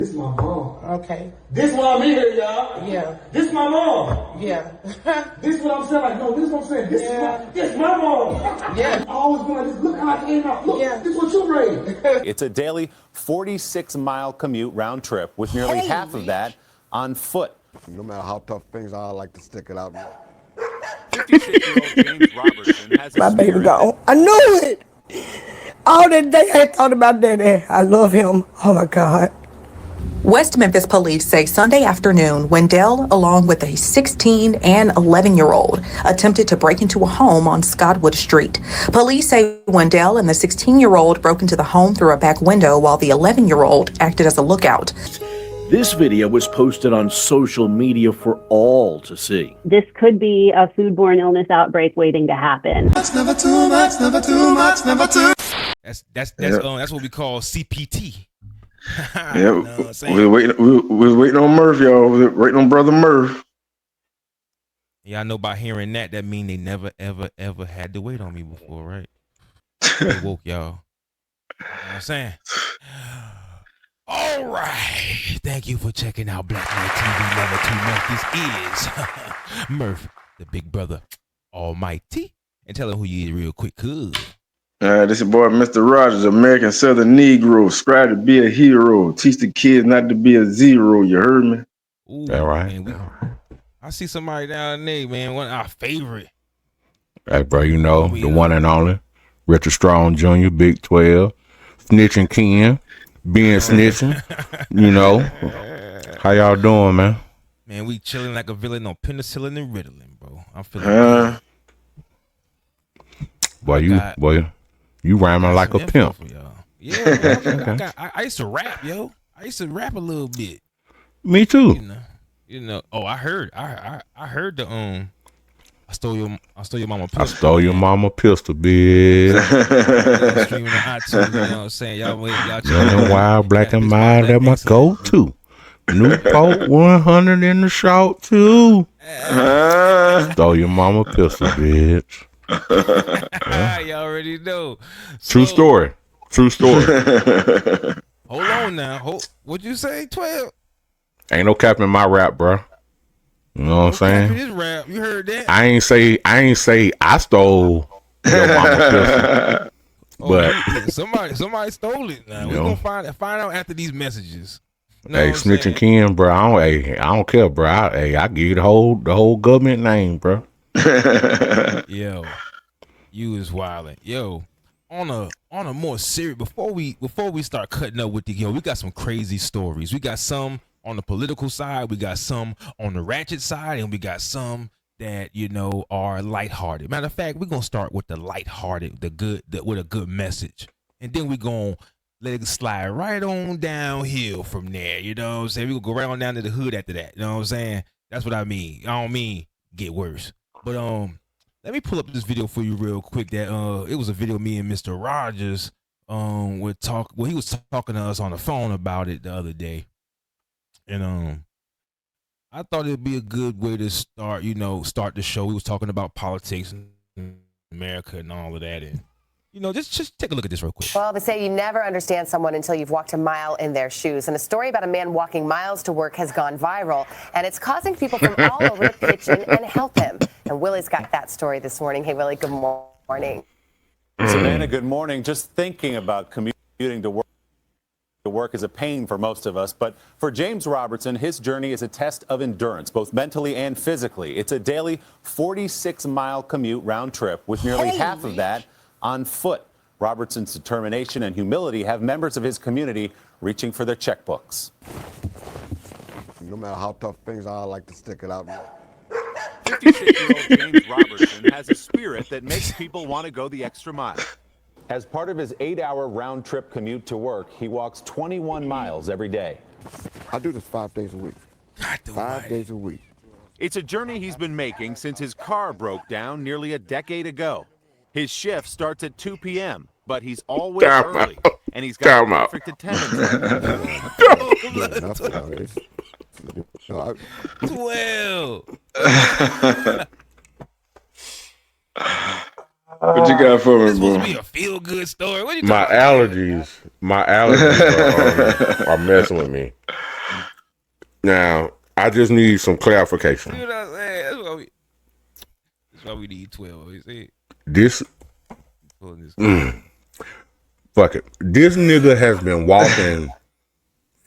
This is my mom. Okay. This mom in here, y'all. Yeah. This is my mom. Yeah. This is what I'm saying. Like, no, this is what I'm saying. This is my mom. Yeah. I always be like this. Look how I came out. Look, Yeah. this is what you raised. It's a daily 46-mile commute round trip with nearly half of that on foot. No matter how tough things are, I like to stick it out. 56-year-old James Robertson has My a baby spirit gone. I knew it. All that day I thought about Daddy. I love him. Oh my God. West Memphis police say Sunday afternoon, Wendell, along with a 16 and 11-year-old, attempted to break into a home on Scottwood Street. Police say Wendell and the 16-year-old broke into the home through a back window while the 11-year-old acted as a lookout. This video was posted on social media for all to see. This could be a foodborne illness outbreak waiting to happen. That's never too much, never too much, never too. That's what we call CPT. Yeah, we was waiting on Murph, y'all. We was waiting on brother Murph. Yeah, I know by hearing that, that mean they never, ever, ever had to wait on me before, right? They woke y'all. You know what I'm saying? All right. Thank you for checking out Blacklite TV. Never too much. This is Murph, the big brother almighty. And tell him who you is real quick, cuz. This is boy Mr. Rogers, American Southern Negro, strive to be a hero, teach the kids not to be a zero. You heard me? Ooh, all right. Man, I see somebody down there, man. One of our favorite. Hey, bro, you know, the one and only Richard Strong Jr., Big 12, Snitching Ken, being snitching. You know, how y'all doing, man? Man, we chilling like a villain on penicillin and Ritalin, bro. I'm feeling Boy, you rhyming like a pimp. Yeah, I used to rap, yo. I used to rap a little bit. Me too. You know. Oh, I heard the I stole your mama pistol. I stole your mama pistol, bitch. Streaming on iTunes, you know what I'm saying? Y'all Running wild, black and mild, that my go-to. Newport 100 in the short too. Stole your mama pistol, bitch. You already know. True story. Hold on now. What'd you say? 12. Ain't no cap in my rap, bro. You know what I'm saying? His rap. You heard that? I ain't say I stole your mama pistol. But somebody stole it. Now we're gonna find out after these messages. You know hey, snitching Ken, bro. I don't care, bro. I give you the whole government name, bro. Yo, you is wildin'. Yo, on a more serious, before we start cutting up with we got some crazy stories. We got some on the political side, we got some on the ratchet side, and we got some that are lighthearted. Matter of fact, we're gonna start with the lighthearted, with a good message, and then we're gonna let it slide right on downhill from there. You know what I'm saying? We're gonna go right on down to the hood after that. You know what I'm saying? That's what I mean. I don't mean get worse. But let me pull up this video for you real quick. That it was a video me and Mr. Rogers he was talking to us on the phone about it the other day. And I thought it'd be a good way to start the show. We was talking about politics in America and all of that, and just take a look at this real quick. Well, they say you never understand someone until you've walked a mile in their shoes. And a story about a man walking miles to work has gone viral, and it's causing people from all over to pitch in and help him. And Willie's got that story this morning. Hey, Willie, good morning. Savannah, good morning. Just thinking about commuting to work is a pain for most of us, but for James Robertson, his journey is a test of endurance, both mentally and physically. It's a daily 46-mile commute round trip with nearly half of that on foot. Robertson's determination and humility have members of his community reaching for their checkbooks. No matter how tough things are, I like to stick it out. 56-year-old James Robertson has a spirit that makes people want to go the extra mile. As part of his 8-hour round-trip commute to work, he walks 21 miles every day. I do this 5 days a week. 5 days a week. It's a journey he's been making since his car broke down nearly a decade ago. His shift starts at 2 p.m., but he's always early, and he's got perfect attendance. 12. What you got for me, It's supposed boy? to be a feel good story. What you My talking allergies are messing with me. Now, I just need some clarification. about? You know what I'm saying? That's why we need 12. You see? This, fuck it. This nigga has been walking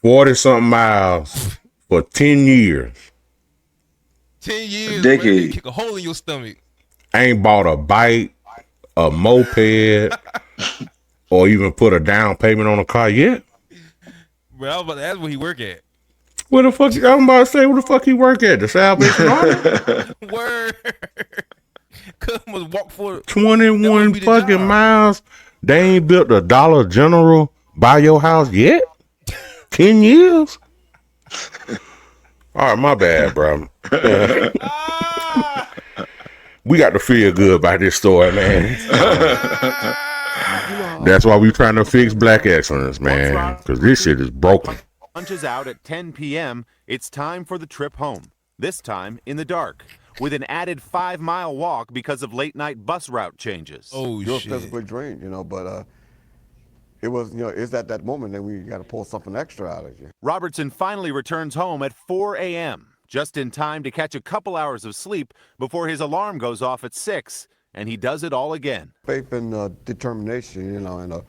40-something miles for 10 years. 10 years, Decade. kick a hole in your stomach. Ain't bought a bike, a moped, or even put a down payment on a car yet. Bro, I was about to ask where he work at. Where the fuck? I'm about to say where the fuck he work at? The Salvation Army. Word. Must walk for 21 fucking miles. They ain't built a Dollar General by your house yet. 10 years. All right, my bad, bro. We got to feel good about this story, man. That's why we trying to fix black excellence, man. Because this shit is broken. Lunches out at 10 p.m. It's time for the trip home. This time in the dark, with an added 5-mile walk because of late-night bus route changes. Oh, You're shit. physically drained, you know, but it was, you know, it's at that moment that we got to pull something extra out of you. Robertson finally returns home at 4 a.m., just in time to catch a couple hours of sleep before his alarm goes off at 6, and he does it all again. Faith and determination, you know, and a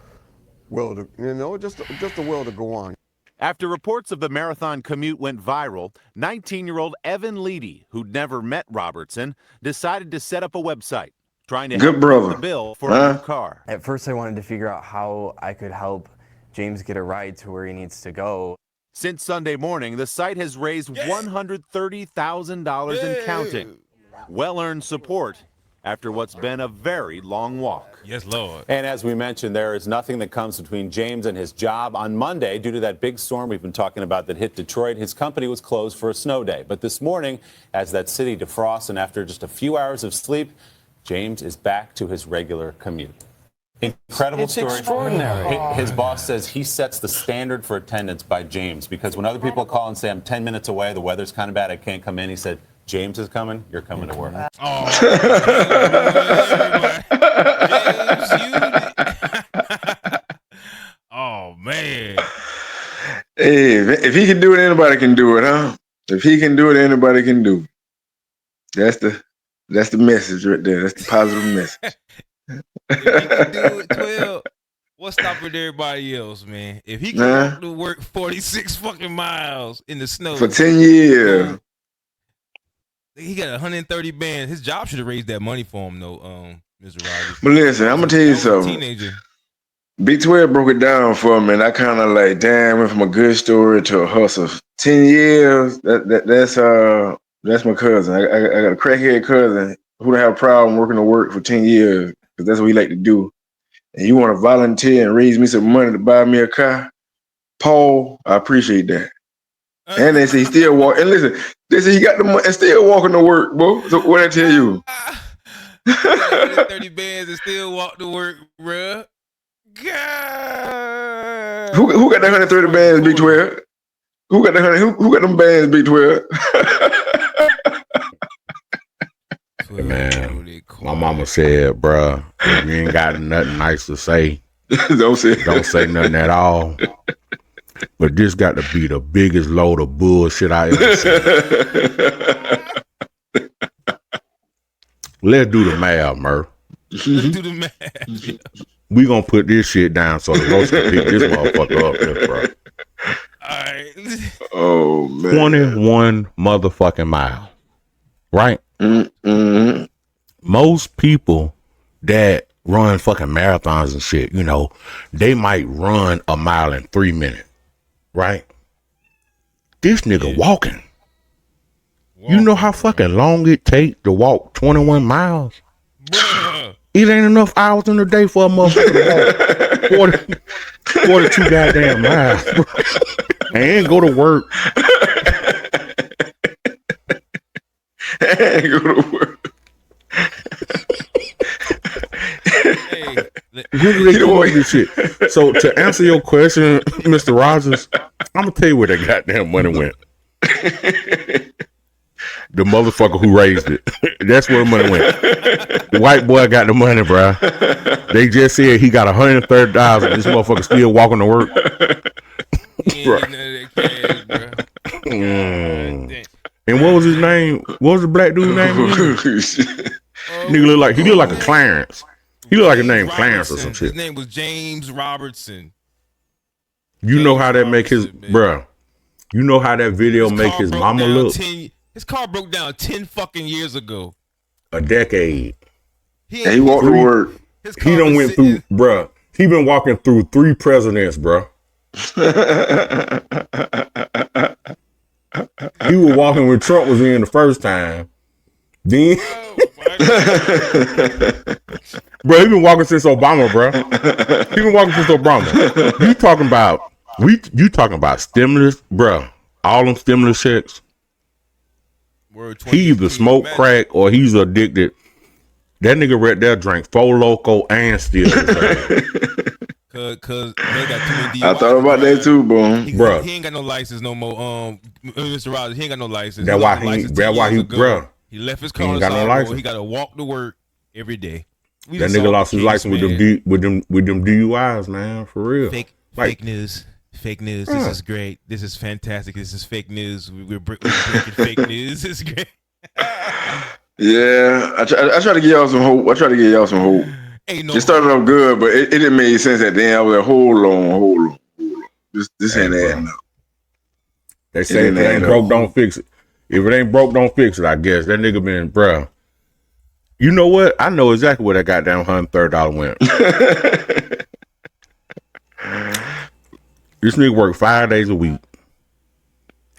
will to, you know, just a will to go on. After reports of the marathon commute went viral, 19-year-old Evan Leedy, who'd never met Robertson, decided to set up a website, trying to help pay the bill for a new car. At first, I wanted to figure out how I could help James get a ride to where he needs to go. Since Sunday morning, the site has raised $130,000 and counting. Well-earned support after what's been a very long walk. Yes, Lord. And as we mentioned, there is nothing that comes between James and his job. On Monday, due to that big storm we've been talking about that hit Detroit, his company was closed for a snow day. But this morning, as that city defrosts and after just a few hours of sleep, James is back to his regular commute. Incredible story. It's extraordinary. His boss says he sets the standard for attendance by James, because when other people call and say, I'm 10 minutes away, the weather's kind of bad, I can't come in, he said, James is coming, you're coming to work. Oh, man. Hey, if he can do it, anybody can do it, huh? If he can do it, anybody can do it. That's the message right there. That's the positive message. If he can do it, 12, what's stopping everybody else, man? If he can walk to work 46 fucking miles in the snow For 10 years. He got 130 bands. His job should have raised that money for him, though, Mr. Rogers. But listen, I'm gonna tell you something. Teenager. Big 12 broke it down for me, and I kind of like, damn, went from a good story to a hustle. 10 years. That's my cousin. I got a crackhead cousin who don't have a problem working to work for 10 years because that's what he like to do. And you want to volunteer and raise me some money to buy me a car, Paul? I appreciate that. And they say he still walk. And listen, they say he got the money and still walking to work, bro. So what I tell you? 30 bands and still walk to work, bruh. God. Who got that 130 bands, Big 12? Who got them bands, Big 12? Man, my mama said, bruh, if you ain't got nothing nice to say, don't say nothing at all. But this got to be the biggest load of bullshit I ever seen. Let's do the math, Murph. Let's do the math. We gonna put this shit down so the roast can pick this motherfucker up, bro. All right. Oh, man. 21 motherfucking miles. Right? Mm-hmm. Most people that run fucking marathons and shit, you know, they might run a mile in 3 minutes. Right? This nigga walking. You know how fucking long it take to walk 21 miles? It ain't enough hours in the day for a motherfucker to walk 42 goddamn miles. And go to work. And go to work. When do they come up with this shit? So to answer your question, Mr. Rogers, I'm gonna tell you where that goddamn money went. The motherfucker who raised it. That's where the money went. The white boy got the money, bro. They just said he got $130,000. This motherfucker still walking to work. And what was his name? What was the black dude's name? Nigga look like a Clarence. He looked like a name Clarence or some shit. His name was James Robertson. You know how that make his bruh. You know how that video make his mama look? His car broke down 10 fucking years ago. A decade. He walked to work. He done went through, bruh. He been walking through 3 presidents, bruh. He was walking when Trump was in the first time. Then, bro, he been walking since Obama, bro. He been walking since Obama. You talking about stimulus, bro? All them stimulus checks. He either smoke crack or he's addicted. That nigga right there drank 4 Loco and still. Cause they got too many DUIs. I thought about that too, bro. He ain't got no license no more. Mr. Rogers, he ain't got no license. That's why he, bro. He left his car. He ain't got no license. He got to walk to work every day. That nigga lost his license with them DUIs, man. For real. Fake news. Fake news. This is great. This is fantastic. This is fake news. We're breaking fake news. This is great. Yeah, I try to give y'all some hope. It started off good, but it didn't make sense at the end. I was like, hold on. This ain't adding up. They say if it ain't broke, don't fix it. If it ain't broke, don't fix it, I guess. That nigga been, bruh. You know what? I know exactly where that goddamn $130 went. This nigga worked 5 days a week.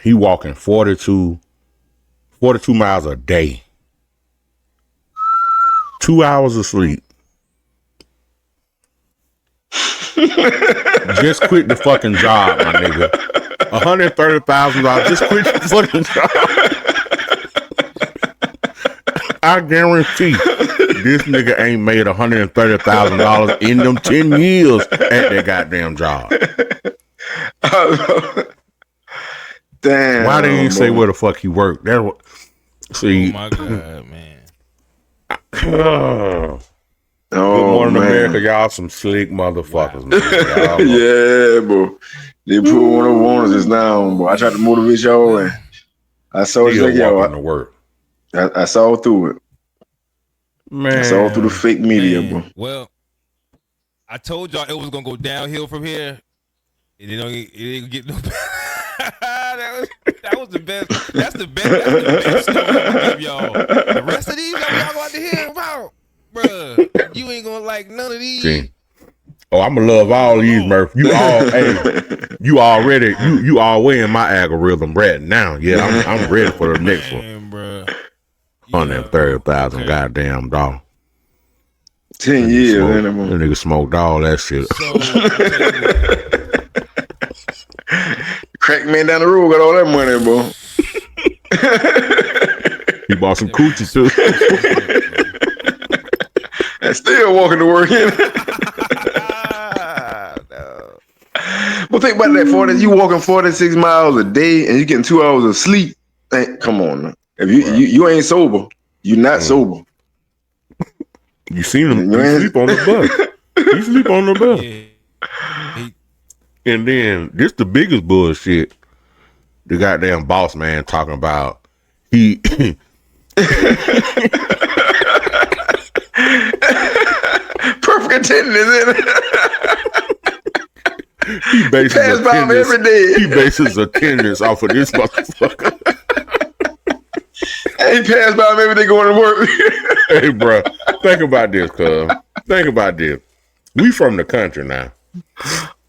He walking 42 miles a day. 2 hours of sleep. Just quit the fucking job, my nigga. $130,000. Just quit the fucking job. I guarantee this nigga ain't made $130,000 in them 10 years at that goddamn job. Damn. Why they ain't say where the fuck he worked? That what? See. Oh my god, man. Good morning, America. Y'all some slick motherfuckers, man. Yeah, bro. They put one of warners just now, bro. I tried to motivate y'all, and I saw it. To work. I saw through it. Man. I saw through the fake media, bro. Well, I told y'all it was gonna go downhill from here. It didn't get no better. that was the best. That's the best story I give y'all. The rest of these y'all about to hear about, bruh. You ain't gonna like none of these. See. Oh, I'ma love all these, Murph. You all, you way in my algorithm right now. Yeah, I'm ready for the next one. Bruh. 130,000 goddamn dog. 10 years, that nigga smoked all that shit. Crack man down the road got all that money, bro. He bought some coochie too. And still walking to work in. No. But think about that, you walking 46 miles a day and you getting 2 hours of sleep. Hey, come on, man. If you ain't sober, you're not sober. You seen him sleep on the bus. He sleep on the bus. Yeah. And then this the biggest bullshit. The goddamn boss man talking about he perfect attendance, isn't it? He bases by him every day. He bases attendance off of this motherfucker. He passed by him every day going to work. Hey, bro, think about this, cuz. Think about this. We from the country now.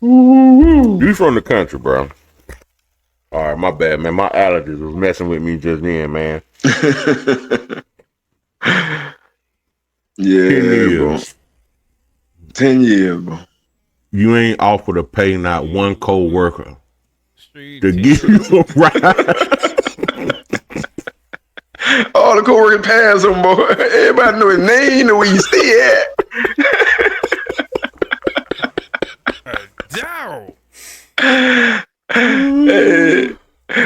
You from the country, bro. All right, my bad, man. My allergies was messing with me just then, man. 10 years. 10 years, bro. You ain't offered to pay not one co-worker to give you a ride. All the co-workers pass him, boy. Everybody know his name, know where you stay at. Down. Hey,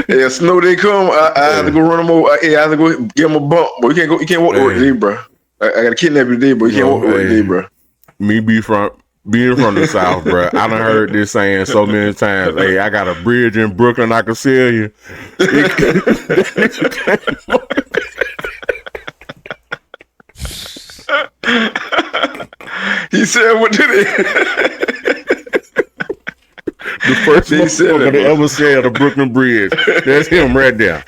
Yeah, snow they come. I have to go run them over. I have to go give them a bump. But you can't go. You can't walk to work today, bro. I got to kidnap you today, but you can't walk to work today, bro. Being from the South, bro, I done heard this saying so many times. Hey, I got a bridge in Brooklyn I can sell you. He said, "What did he?" The first motherfucker to ever sell the Brooklyn Bridge. That's him right there.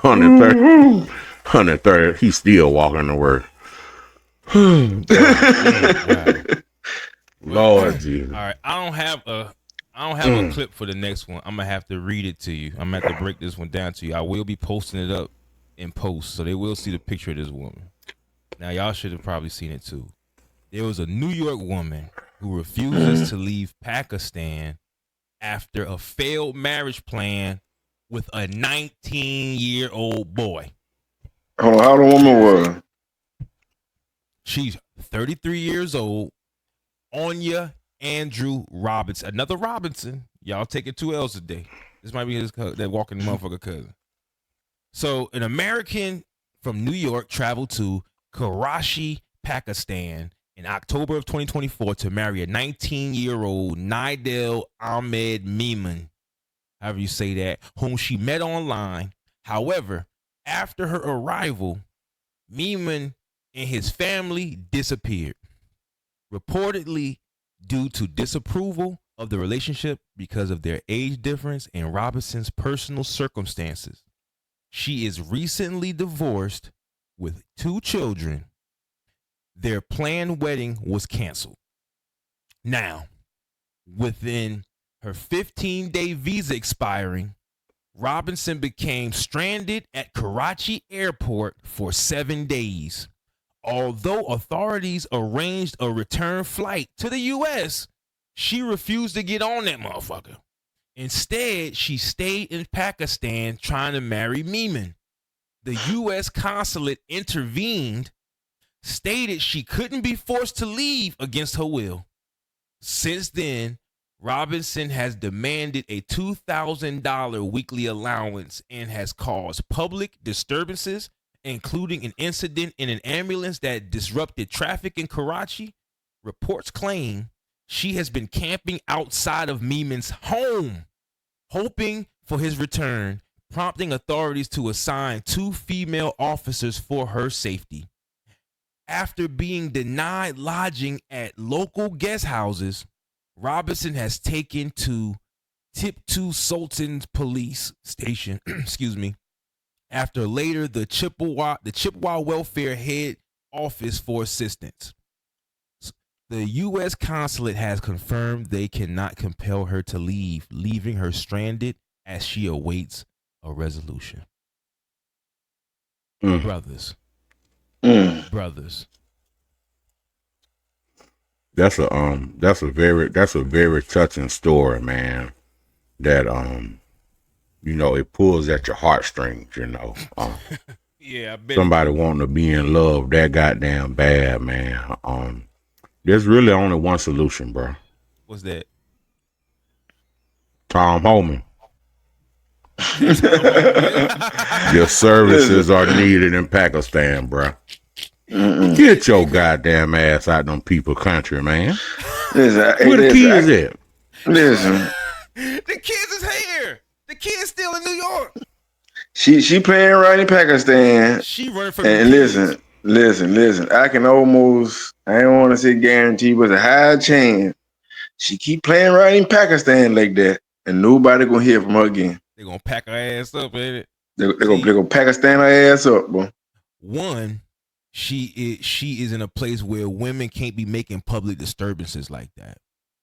130. He's still walking to work. Lord Jesus. All right, I don't have a clip for the next one. I'm gonna have to read it to you. I'm gonna have to break this one down to you. I will be posting it up in post, so they will see the picture of this woman. Now y'all should have probably seen it too. There was a New York woman who refuses to leave Pakistan after a failed marriage plan with a 19-year-old boy. Hold on, how the woman was? She's 33 years old. Anya Andrew Robinson. Another Robinson. Y'all taking 2 L's today. This might be his that walking motherfucker cousin. So an American from New York traveled to Karachi, Pakistan in October of 2024 to marry a 19-year-old Nidal Ahmed Memon, however you say that, whom she met online. However, after her arrival, Memon and his family disappeared, reportedly due to disapproval of the relationship because of their age difference and Robinson's personal circumstances. She is recently divorced with 2 children. Their planned wedding was canceled. Now, within her 15-day visa expiring, Robinson became stranded at Karachi Airport for 7 days. Although authorities arranged a return flight to the U.S., she refused to get on that motherfucker. Instead, she stayed in Pakistan trying to marry Memon. The U.S. consulate intervened, stated she couldn't be forced to leave against her will. Since then, Robinson has demanded a $2,000 weekly allowance and has caused public disturbances, including an incident in an ambulance that disrupted traffic in Karachi. Reports claim she has been camping outside of Memon's home, hoping for his return, prompting authorities to assign 2 female officers for her safety. After being denied lodging at local guest houses, Robinson has taken to Tiptu Sultan's police station, after later the Chippewa Welfare Head Office for assistance. The U.S. consulate has confirmed they cannot compel her to leave, leaving her stranded as she awaits a resolution. Brothers. That's a very touching story, man. That it pulls at your heartstrings, Yeah, I bet. Somebody wanting to be in love that goddamn bad, man. There's really only one solution, bro. What's that? Tom Holman. Your services are needed in Pakistan, bro. Get your goddamn ass out them people country, man. Where the kids at? Listen. The kids is here. The kids still in New York. She playing right in Pakistan. She running from and listen. I can almost, I don't want to say guarantee, but a high chance she keep playing right in Pakistan like that, and nobody gonna hear from her again. They gonna pack her ass up, ain't it? They gonna Pakistan her ass up, bro. One, she is in a place where women can't be making public disturbances like that.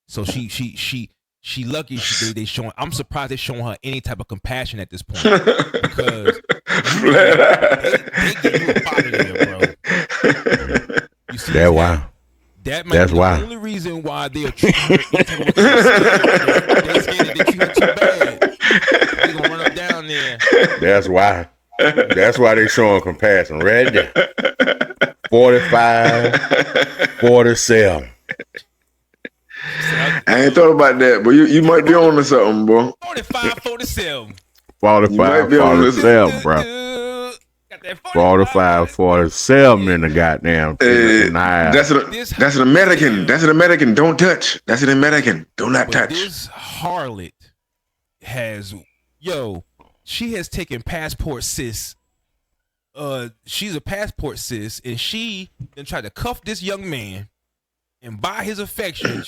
So she lucky they showing. I'm surprised they're showing her any type of compassion at this point, because they get you up out of there, bro. You see that? Why? That's the only reason why they're treating her. They scared that you too bad. They gonna run up down there. That's why. That's why they showing compassion right there. 45, 47. I ain't thought about that, but you might be on to something, bro. 45, 47. 45, 47, bro. 45, 47 in the goddamn thing. That's an American. That's an American. Don't touch. That's an American. Do not touch. This harlot has, she has taken passport sis. She's a passport sis, and she then tried to cuff this young man and buy his affection.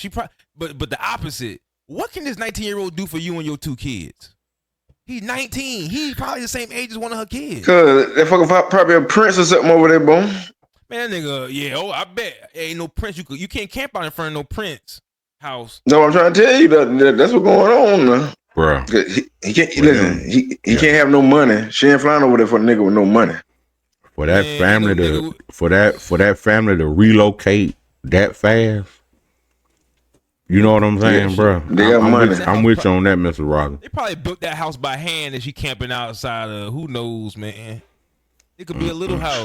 But the opposite. What can this 19-year-old do for you and your two kids? He's 19. He's probably the same age as one of her kids. Cause that fucking probably a prince or something over there, bro. Man, that nigga, I bet ain't no prince. You can't camp out in front of no prince house. No, I'm trying to tell you that's what's going on now. Bro. He can't listen, he can't have no money. She ain't flying over there for a nigga with no money. For that family to relocate that fast. You know what I'm saying, bro? They got money. I'm with you on that, Mr. Roger. They probably built that house by hand and she camping outside of who knows, man. It could be a little house.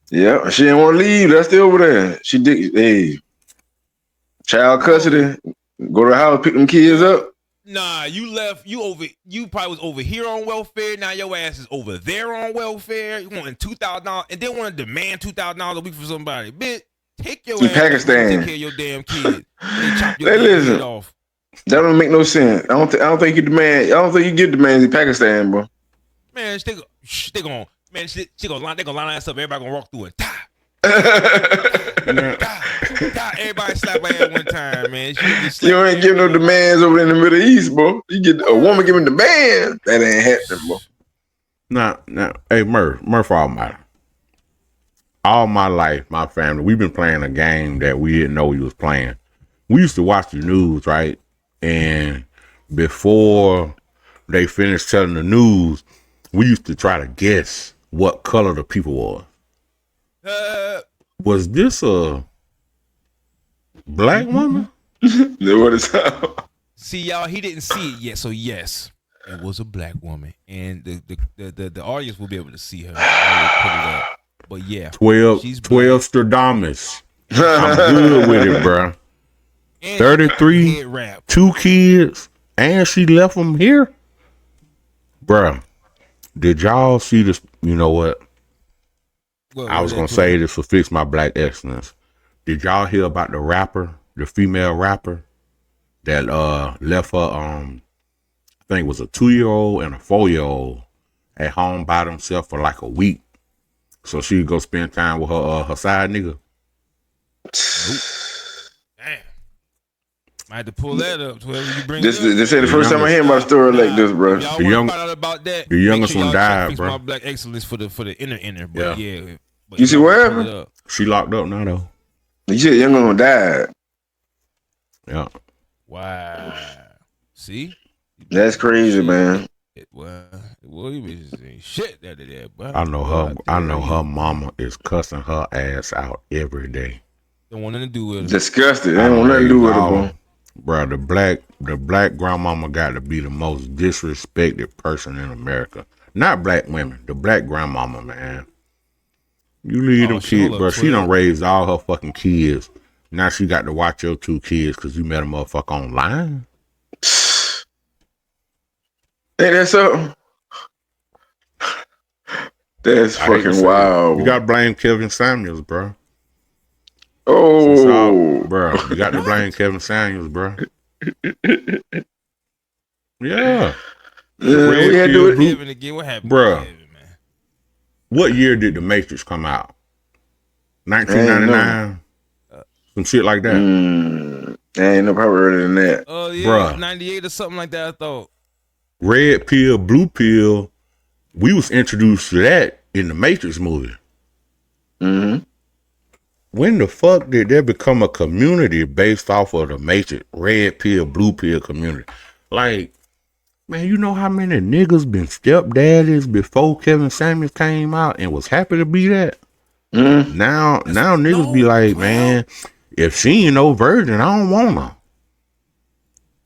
Yeah, she didn't want to leave. That's still over there. She did. Hey, child custody. Go to the house, pick them kids up. Nah, you left. You probably was over here on welfare. Now your ass is over there on welfare. You wanting $2,000 and then want to demand $2,000 a week for somebody, bitch. Take your ass Pakistan. Take care of your damn kids. Hey, listen. Off. That don't make no sense. I don't think you demand. I don't think you give demands in Pakistan, bro. Man, they gonna line her ass up. Everybody gonna walk through it. Everybody slap her ass one time, man. You ain't getting no demands over in the Middle East, bro. You get a woman giving demands. That ain't happening, bro. Nah. Hey, Murph Almighty. All my life, my family, we've been playing a game that we didn't know we was playing. We used to watch the news, right? And before they finished telling the news, we used to try to guess what color the people was. Was this a black woman? What is up? See, y'all, he didn't see it yet, so yes, it was a black woman, and the audience will be able to see her. I will put it up. But yeah, 12 Stradamus. I'm good with it, bro. 33, 2 kids, and she left them here, bro. Did y'all see this? You know what? I was gonna say this for Fix My Black Excellence. Did y'all hear about the rapper, the female rapper that left her? I think it was a 2-year-old and a 4-year-old at home by themselves for like a week, so she could go spend time with her side nigga. Damn, I had to pull that up. You bring this is the first time I hear about a story like this, bro. Y'all want to find out about that? The youngest one died, Fix bro. My Black Excellence for the inner, but yeah. You see where? She locked up now though. You said the youngest one died. Yeah. Wow. See? That's crazy, man. Well, he was saying shit that day, but I know her mama is cussing her ass out every day. Don't want nothing to do with it. Disgusted. They don't want nothing to do with it, bro. The black grandmama got to be the most disrespected person in America. Not black women, the black grandmama, man. You leave them kids, bro. She done raised all her fucking kids. Now she got to watch your 2 kids because you met a motherfucker online. Ain't that something? That's fucking wild. You gotta blame Kevin Samuels, bro. Oh, bro, you got to blame Kevin Samuels, bro. Yeah. We had to do it. Kevin again. What happened, bro? What year did The Matrix come out? 1999. Some shit like that. Ain't no probably earlier than that. Oh yeah, bruh. 98 or something like that. I thought. Red pill, blue pill. We was introduced to that in the Matrix movie. Mm-hmm. When the fuck did there become a community based off of the Matrix? Red pill, blue pill community. Like, man, you know how many niggas been stepdaddies before Kevin Samuels came out and was happy to be that? Mm-hmm. Now niggas be like, man, if she ain't no virgin, I don't want her.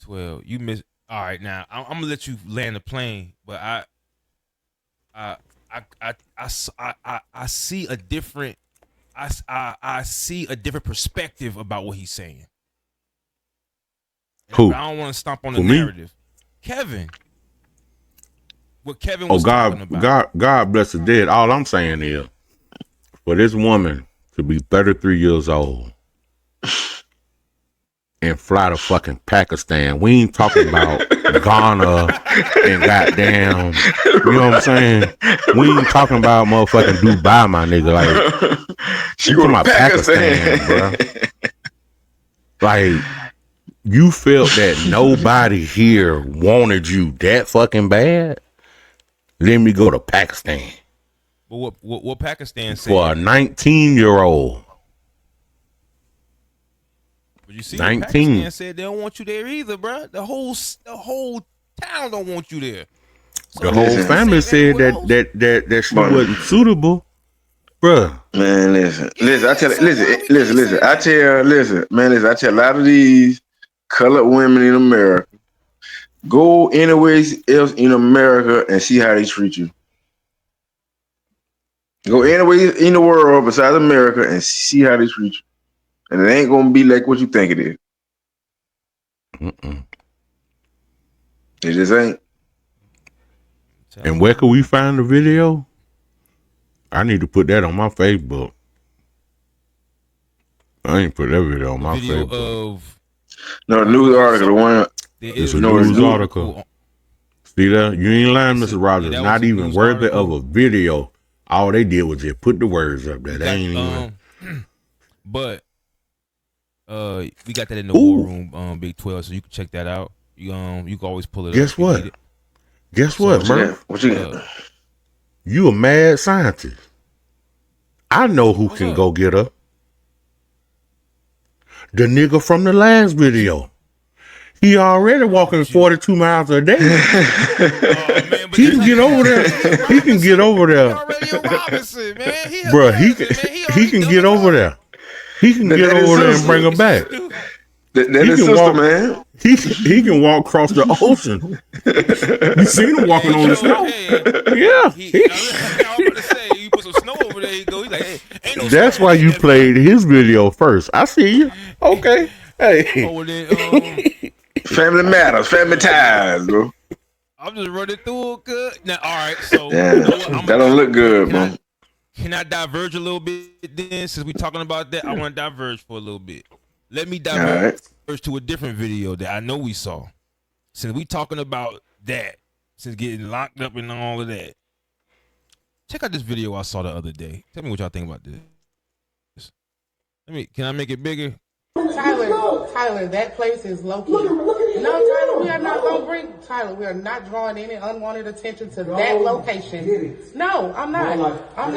12. You miss. All right, now I'm gonna let you land the plane, but I see a different I see a different perspective about what he's saying. Who? I don't want to stomp on the Who, me? narrative. Kevin. What Kevin was Oh, talking about. God bless the dead. All I'm saying is, for this woman to be 33 years old and fly to fucking Pakistan, we ain't talking about Ghana and goddamn, you know what I'm saying? We ain't talking about motherfucking Dubai, my nigga. Like, she going to Pakistan, bro. Like, you felt that nobody here wanted you that fucking bad? Let me go to Pakistan. But what Pakistan said for a 19-year-old. But you see, 19. Pakistan said they don't want you there either, bro. The whole town don't want you there. So the whole family said that she wasn't suitable, bruh. Man, listen. I tell a lot of these colored women in America, go anywhere else in America and see how they treat you. Go anywhere in the world besides America and see how they treat you. And it ain't gonna be like what you think it is. Mm-mm. It just ain't. And where can we find the video? I need to put that on my Facebook. I ain't put that video on my Facebook. No, the news article, the one. It's a news article. See that? You ain't lying, Mr. Rogers. Not even worthy of a video. All they did was just put the words up there. They ain't even. But we got that in the war room, Big 12, so you can check that out. You can always pull it Guess up. what? Guess what, bro? What you got? You a mad scientist. I know who can go get her. The nigga from the last video. He already walking 42 miles a day. He can get over there. He can get over there. Bro, he can get over there. He can get over there and bring her back. That is sister, man. He can walk across the ocean. You seen him walking on the snow? Yeah. I was about to say, you put some snow over there, he go. He's like, hey, ain't no That's why you played his video first. I see you. Okay. Hey. Family matters, family ties, bro. I'm just running through it good. Now, all right, so yeah, that don't look good, bro. Can I diverge a little bit then? Since we're talking about that, I want to diverge for a little bit. Let me diverge to a different video that I know we saw. Since we talking about that, since getting locked up and all of that, check out this video I saw the other day. Tell me what y'all think about this. Can I make it bigger? Tyler, that place is low key. No, Tyler, we are not gonna bring Tyler. We are not drawing any unwanted attention to that location. No, I'm not. I'm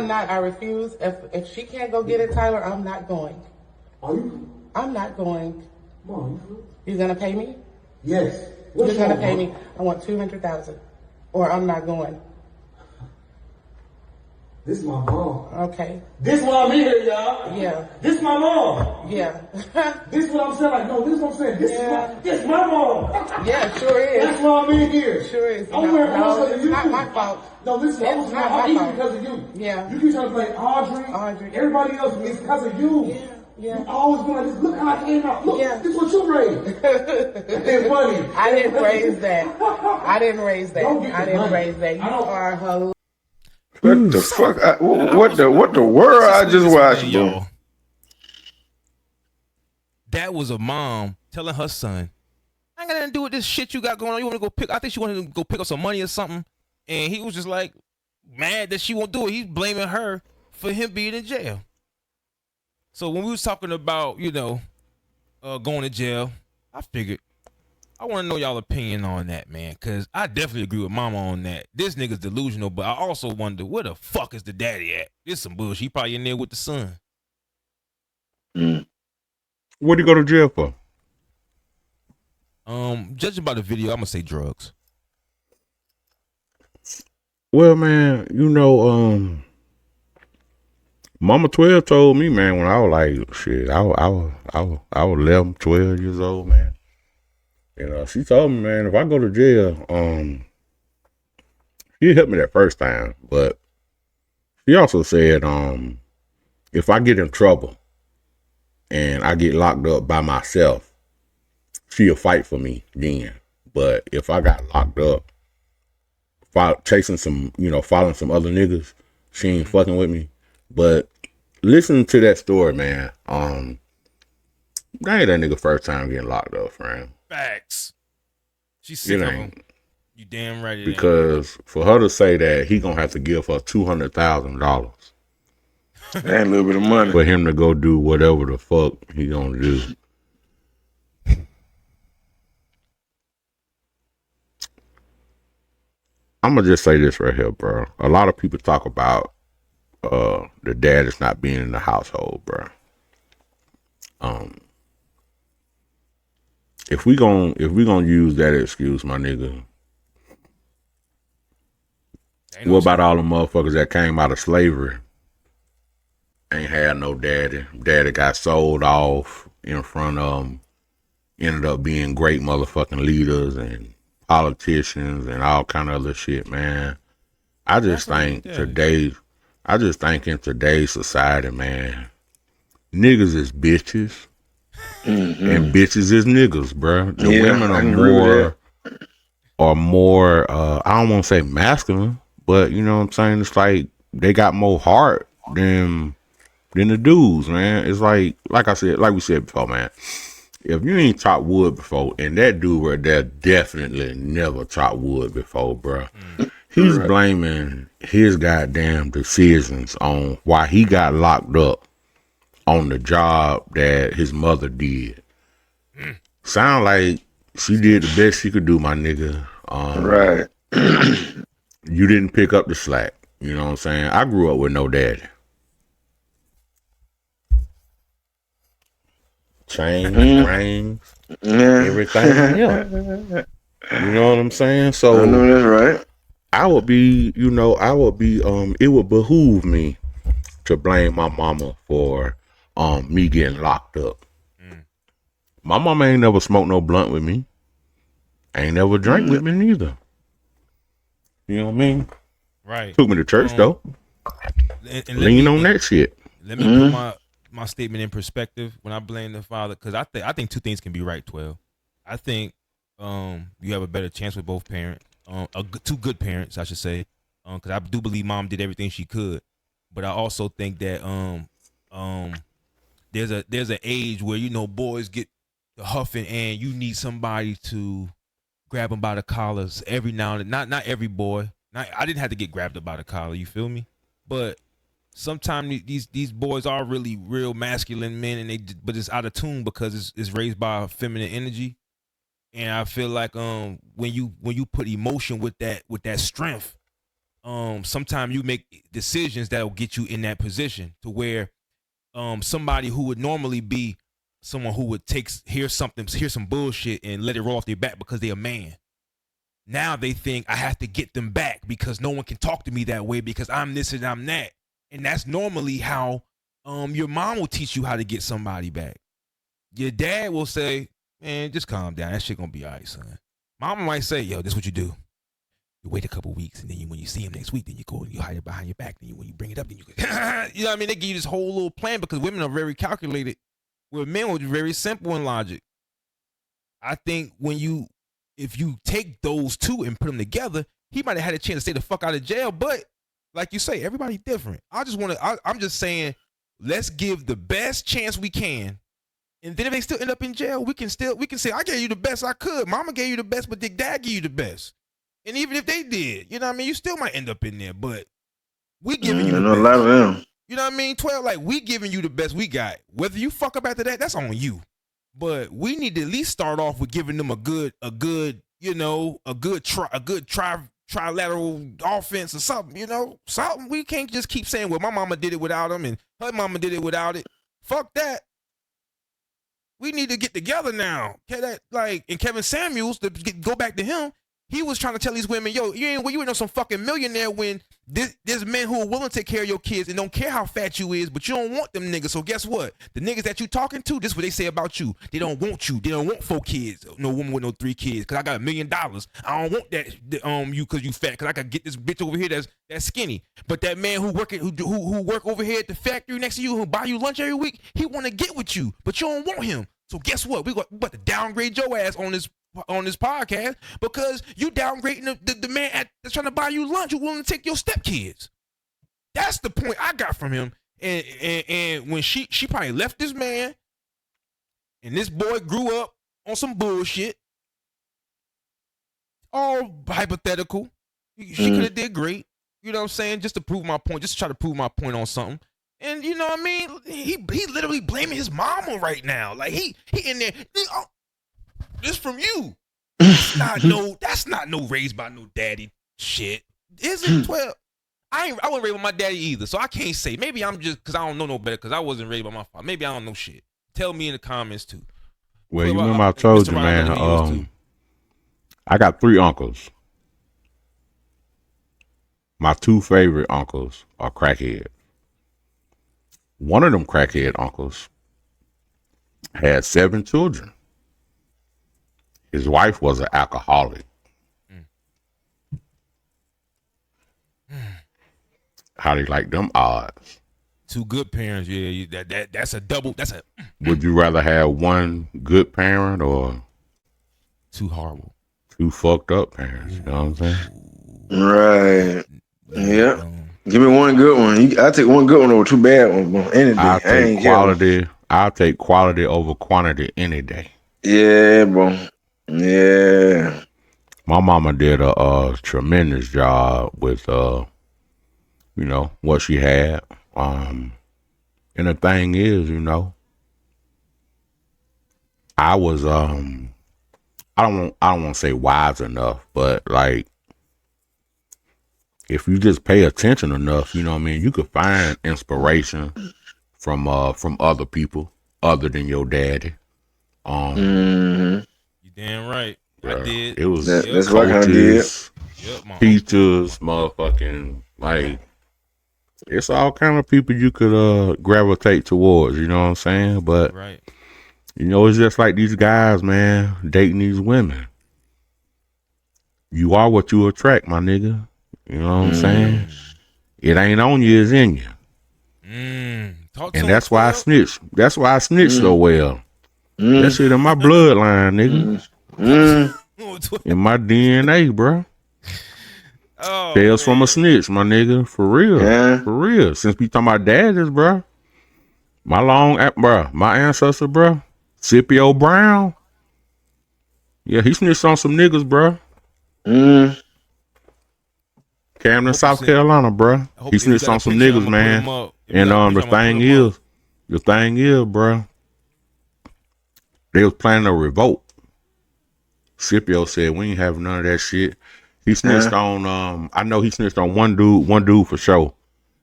not. I refuse. If she can't go get it, Tyler, I'm not going. Are you? I'm not going. Mom, You gonna pay me? yes. You're gonna pay me. I want $200,000, or I'm not going. This is my mom. Okay. This is why I'm here, y'all. Yeah. This is my mom. Yeah. This is what I'm saying. Like, no, this is what I'm saying. This is my mom. Yeah, sure is. That's why I'm in here. Sure is. I'm wearing no, it's it's not my fault. No, listen, It's not my I'm fault. because of you. Yeah. You keep trying to play Audrey. Everybody else is because of you. Yeah. Yeah. You always going like this. Look how I came out. Look, this is what you raised. It's funny. I didn't raise that. I didn't raise that. I didn't raise that. You are hilarious. What the fuck? What the world I just watched, bro? That was a mom telling her son, I ain't got nothing to do with this shit you got going on. You want to go pick, I think she wanted to go pick up some money or something. And he was just like, mad that she won't do it. He's blaming her for him being in jail. So when we was talking about, going to jail, I figured, I want to know y'all opinion on that, man, because I definitely agree with Mama on that. This nigga's delusional, but I also wonder, where the fuck is the daddy at? This some bullshit. He probably in there with the son. What'd he go to jail for? Judging by the video, I'm gonna say drugs. Well, man, Mama 12 told me, man, when I was like, shit, I was 11, 12 years old, man. She told me, man, if I go to jail, she helped me that first time, but she also said, if I get in trouble and I get locked up by myself, she'll fight for me then. But if I got locked up, chasing some, following some other niggas, she ain't fucking with me. But listen to that story, man. That ain't that nigga first time getting locked up, friend. Facts. She's sick of him. You damn right. It because for her to say that, he gonna have to give her $200,000. That ain't a little bit of money for him to go do whatever the fuck he gonna do. I'm gonna just say this right here, bro. A lot of people talk about the dad is not being in the household, bro. If we gonna use that excuse, my nigga, what about all the motherfuckers that came out of slavery? Ain't had no daddy. Daddy got sold off in front of them. Ended up being great motherfucking leaders and politicians and all kind of other shit, man. I just think in today's society, man, niggas is bitches and bitches is niggas, bro. The women are more I don't want to say masculine, but you know what I'm saying? It's like they got more heart than the dudes, man. It's like we said before, man. If you ain't chopped wood before, and that dude right there definitely never chopped wood before, bro. He's blaming his goddamn decisions on why he got locked up on the job that his mother did. Sound like she did the best she could do, my nigga. Right. You didn't pick up the slack. You know what I'm saying? I grew up with no daddy. Chains, rings, everything. Yeah. You know what I'm saying? So I know that's right. it would behoove me to blame my mama for me getting locked up. My mama ain't never smoked no blunt with me. Ain't never drank with me neither. You know what I mean? Right. Took me to church though. And lean on that shit. Let me put my statement in perspective when I blame the father, because I think two things can be right, 12. I think you have a better chance with both parents, two good parents, I should say, because I do believe mom did everything she could, but I also think that there's an age where boys get the huffing and you need somebody to grab them by the collars every now and then. Not every boy. I didn't have to get grabbed up by the collar. You feel me? But sometimes these boys are really real masculine men, but it's out of tune because it's raised by feminine energy, and I feel like when you put emotion with that strength, sometimes you make decisions that will get you in that position to where somebody who would normally be someone who would hear some bullshit and let it roll off their back because they're a man. Now they think I have to get them back because no one can talk to me that way because I'm this and I'm that. And that's normally how your mom will teach you how to get somebody back. Your dad will say, man, just calm down. That shit gonna be all right, son. Mama might say, yo, this is what you do. You wait a couple weeks, and then when you see him next week, then you go and you hide it behind your back. Then when you bring it up, then you go, you know what I mean? They give you this whole little plan because women are very calculated, where men are very simple in logic. I think if you take those two and put them together, he might have had a chance to stay the fuck out of jail, but like you say, everybody different. I'm just saying, let's give the best chance we can. And then if they still end up in jail, we can say, I gave you the best I could. Mama gave you the best, but dad gave you the best. And even if they did, you know what I mean? You still might end up in there, but we giving you the best. A lot of them. You know what I mean? 12, like we giving you the best we got. Whether you fuck up after that, that's on you. But we need to at least start off with giving them a good trilateral offense or something, something. We can't just keep saying, well, my mama did it without him and her mama did it without it. Fuck that. We need to get together now. And Kevin Samuels, to go back to him, He was trying to tell these women, yo, you ain't no some fucking millionaire when there's men who are willing to take care of your kids and don't care how fat you is, but you don't want them niggas. So guess what? The niggas that you talking to, this is what they say about you. They don't want you. They don't want 4 kids. No woman with no 3 kids. Cause I got $1 million. I don't want that you cause you fat. Cause I can get this bitch over here that's skinny. But that man who work over here at the factory next to you, who buy you lunch every week, he want to get with you, but you don't want him. So guess what? We about to downgrade your ass on this podcast because you downgrading the man that's trying to buy you lunch who willing to take your stepkids. That's the point I got from him. And when she probably left this man and this boy grew up on some bullshit, all hypothetical. She could have did great. You know what I'm saying? Just to prove my point, just to try to prove my point on something. And you know what I mean? He literally blaming his mama right now. Like he in there. This from you. That's not no raised by no daddy shit. Is it 12? I wasn't raised by my daddy either, so I can't say. Maybe I'm just because I don't know no better because I wasn't raised by my father. Maybe I don't know shit. Tell me in the comments too. Well, you remember I told you, man. I got 3 uncles. My 2 favorite uncles are crackhead. One of them crackhead uncles had 7 children. His wife was an alcoholic. How do you like them odds? 2 good parents, yeah. That's a double. That's a. Would you rather have 1 good parent or 2 horrible, 2 fucked up parents? You know what I'm saying? Right. Yeah. Give me 1 good one. I'll take 1 good one over 2 bad ones. Any day. I'll take quality over quantity any day. Yeah, bro. Yeah. My mama did a tremendous job with what she had. And the thing is, I was I don't want to say wise enough, but like if you just pay attention enough, you could find inspiration from other people other than your daddy. You damn right. Yeah, I did. It was that's what I did. Teachers, motherfucking, like, it's all kind of people you could gravitate towards, you know what I'm saying? But right. It's just like these guys, man, dating these women. You are what you attract, my nigga. You know what I'm saying? It ain't on you, it's in you. And that's why I snitch. That's why I snitch so well. That shit in my bloodline, nigga. In my DNA, bro. Tales from a snitch, my nigga. For real. Yeah. For real. Since we talking about daddies, bro. My ancestor, bro. Scipio Brown. Yeah, he snitched on some niggas, bro. Camden, South Carolina, bro. He snitched on some niggas, man. And the thing is, bro, they was planning a revolt. Scipio said we ain't having none of that shit. He snitched on I know he snitched on one dude for sure.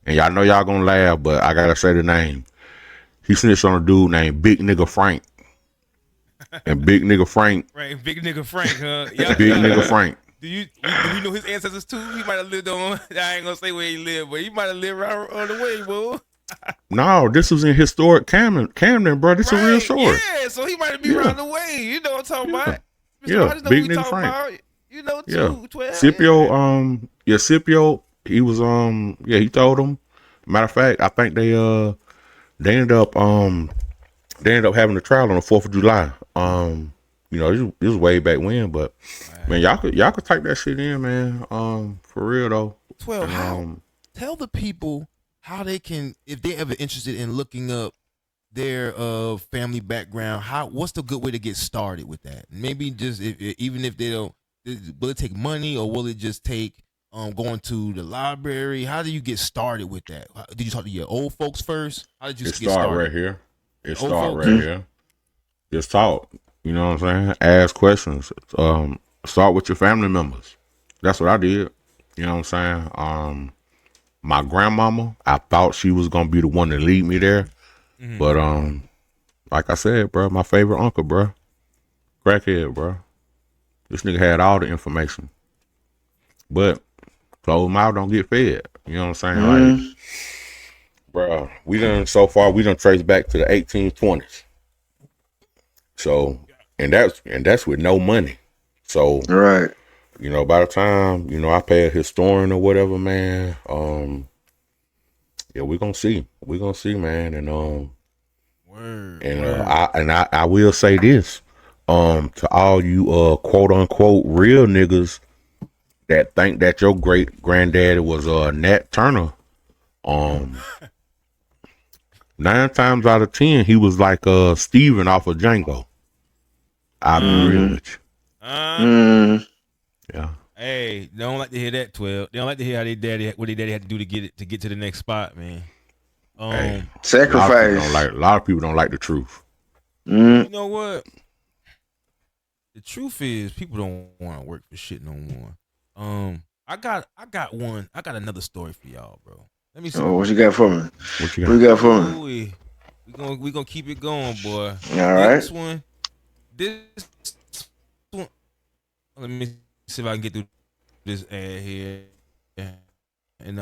And y'all know y'all gonna laugh, but I gotta say the name. He snitched on a dude named Big Nigga Frank. And Big Nigga Frank. Right, Big Nigga Frank, huh? Big Nigga Frank. Do we know his ancestors too? He might have lived on. I ain't gonna say where he lived, but he might have lived right on the way, bro. No, this was in historic Camden, bro. This is a real story. Yeah, so he might be around the way. You know what I'm talking about? Yeah, Big Nigga Frank. You know, too. 12. Scipio, Scipio, he was he told him. Matter of fact, I think they ended up having a trial on the 4th of July. This was way back when, but man, y'all could type that shit in, man. For real though. 12. Tell the people how they can, if they're ever interested in looking up their family background, what's the good way to get started with that? Maybe just even if they don't, will it take money or will it just take going to the library? How do you get started with that? Did you talk to your old folks first? How did you get started? Right here. It start right here. Just talk. You know what I'm saying? Ask questions. Start with your family members. That's what I did. You know what I'm saying? My grandmama, I thought she was gonna be the one to lead me there. But like I said, bro, my favorite uncle, bro. Crackhead, bro. This nigga had all the information. But closed mouth don't get fed. You know what I'm saying? Mm-hmm. Like, bro, we done traced back to the 1820s. So, and that's with no money. So, right. You know, by the time, you know, I pay a historian or whatever, man, yeah, we're gonna see. We're gonna see, man. And I will say this, to all you quote unquote real niggas that think that your great granddaddy was Nat Turner, 9 times out of 10 he was like Steven off of Django. I'll be real with you. Yeah. Hey, they don't like to hear that, 12. They don't like to hear how what their daddy had to do to get to the next spot, man. Hey, sacrifice. A lot of people don't like the truth. You know what? The truth is, people don't want to work for shit no more. I got another story for y'all, bro. Let me see. Oh, what you got for me? What you got for me? We gonna keep it going, boy. All right. This one. Let me see if I can get through this ad here. And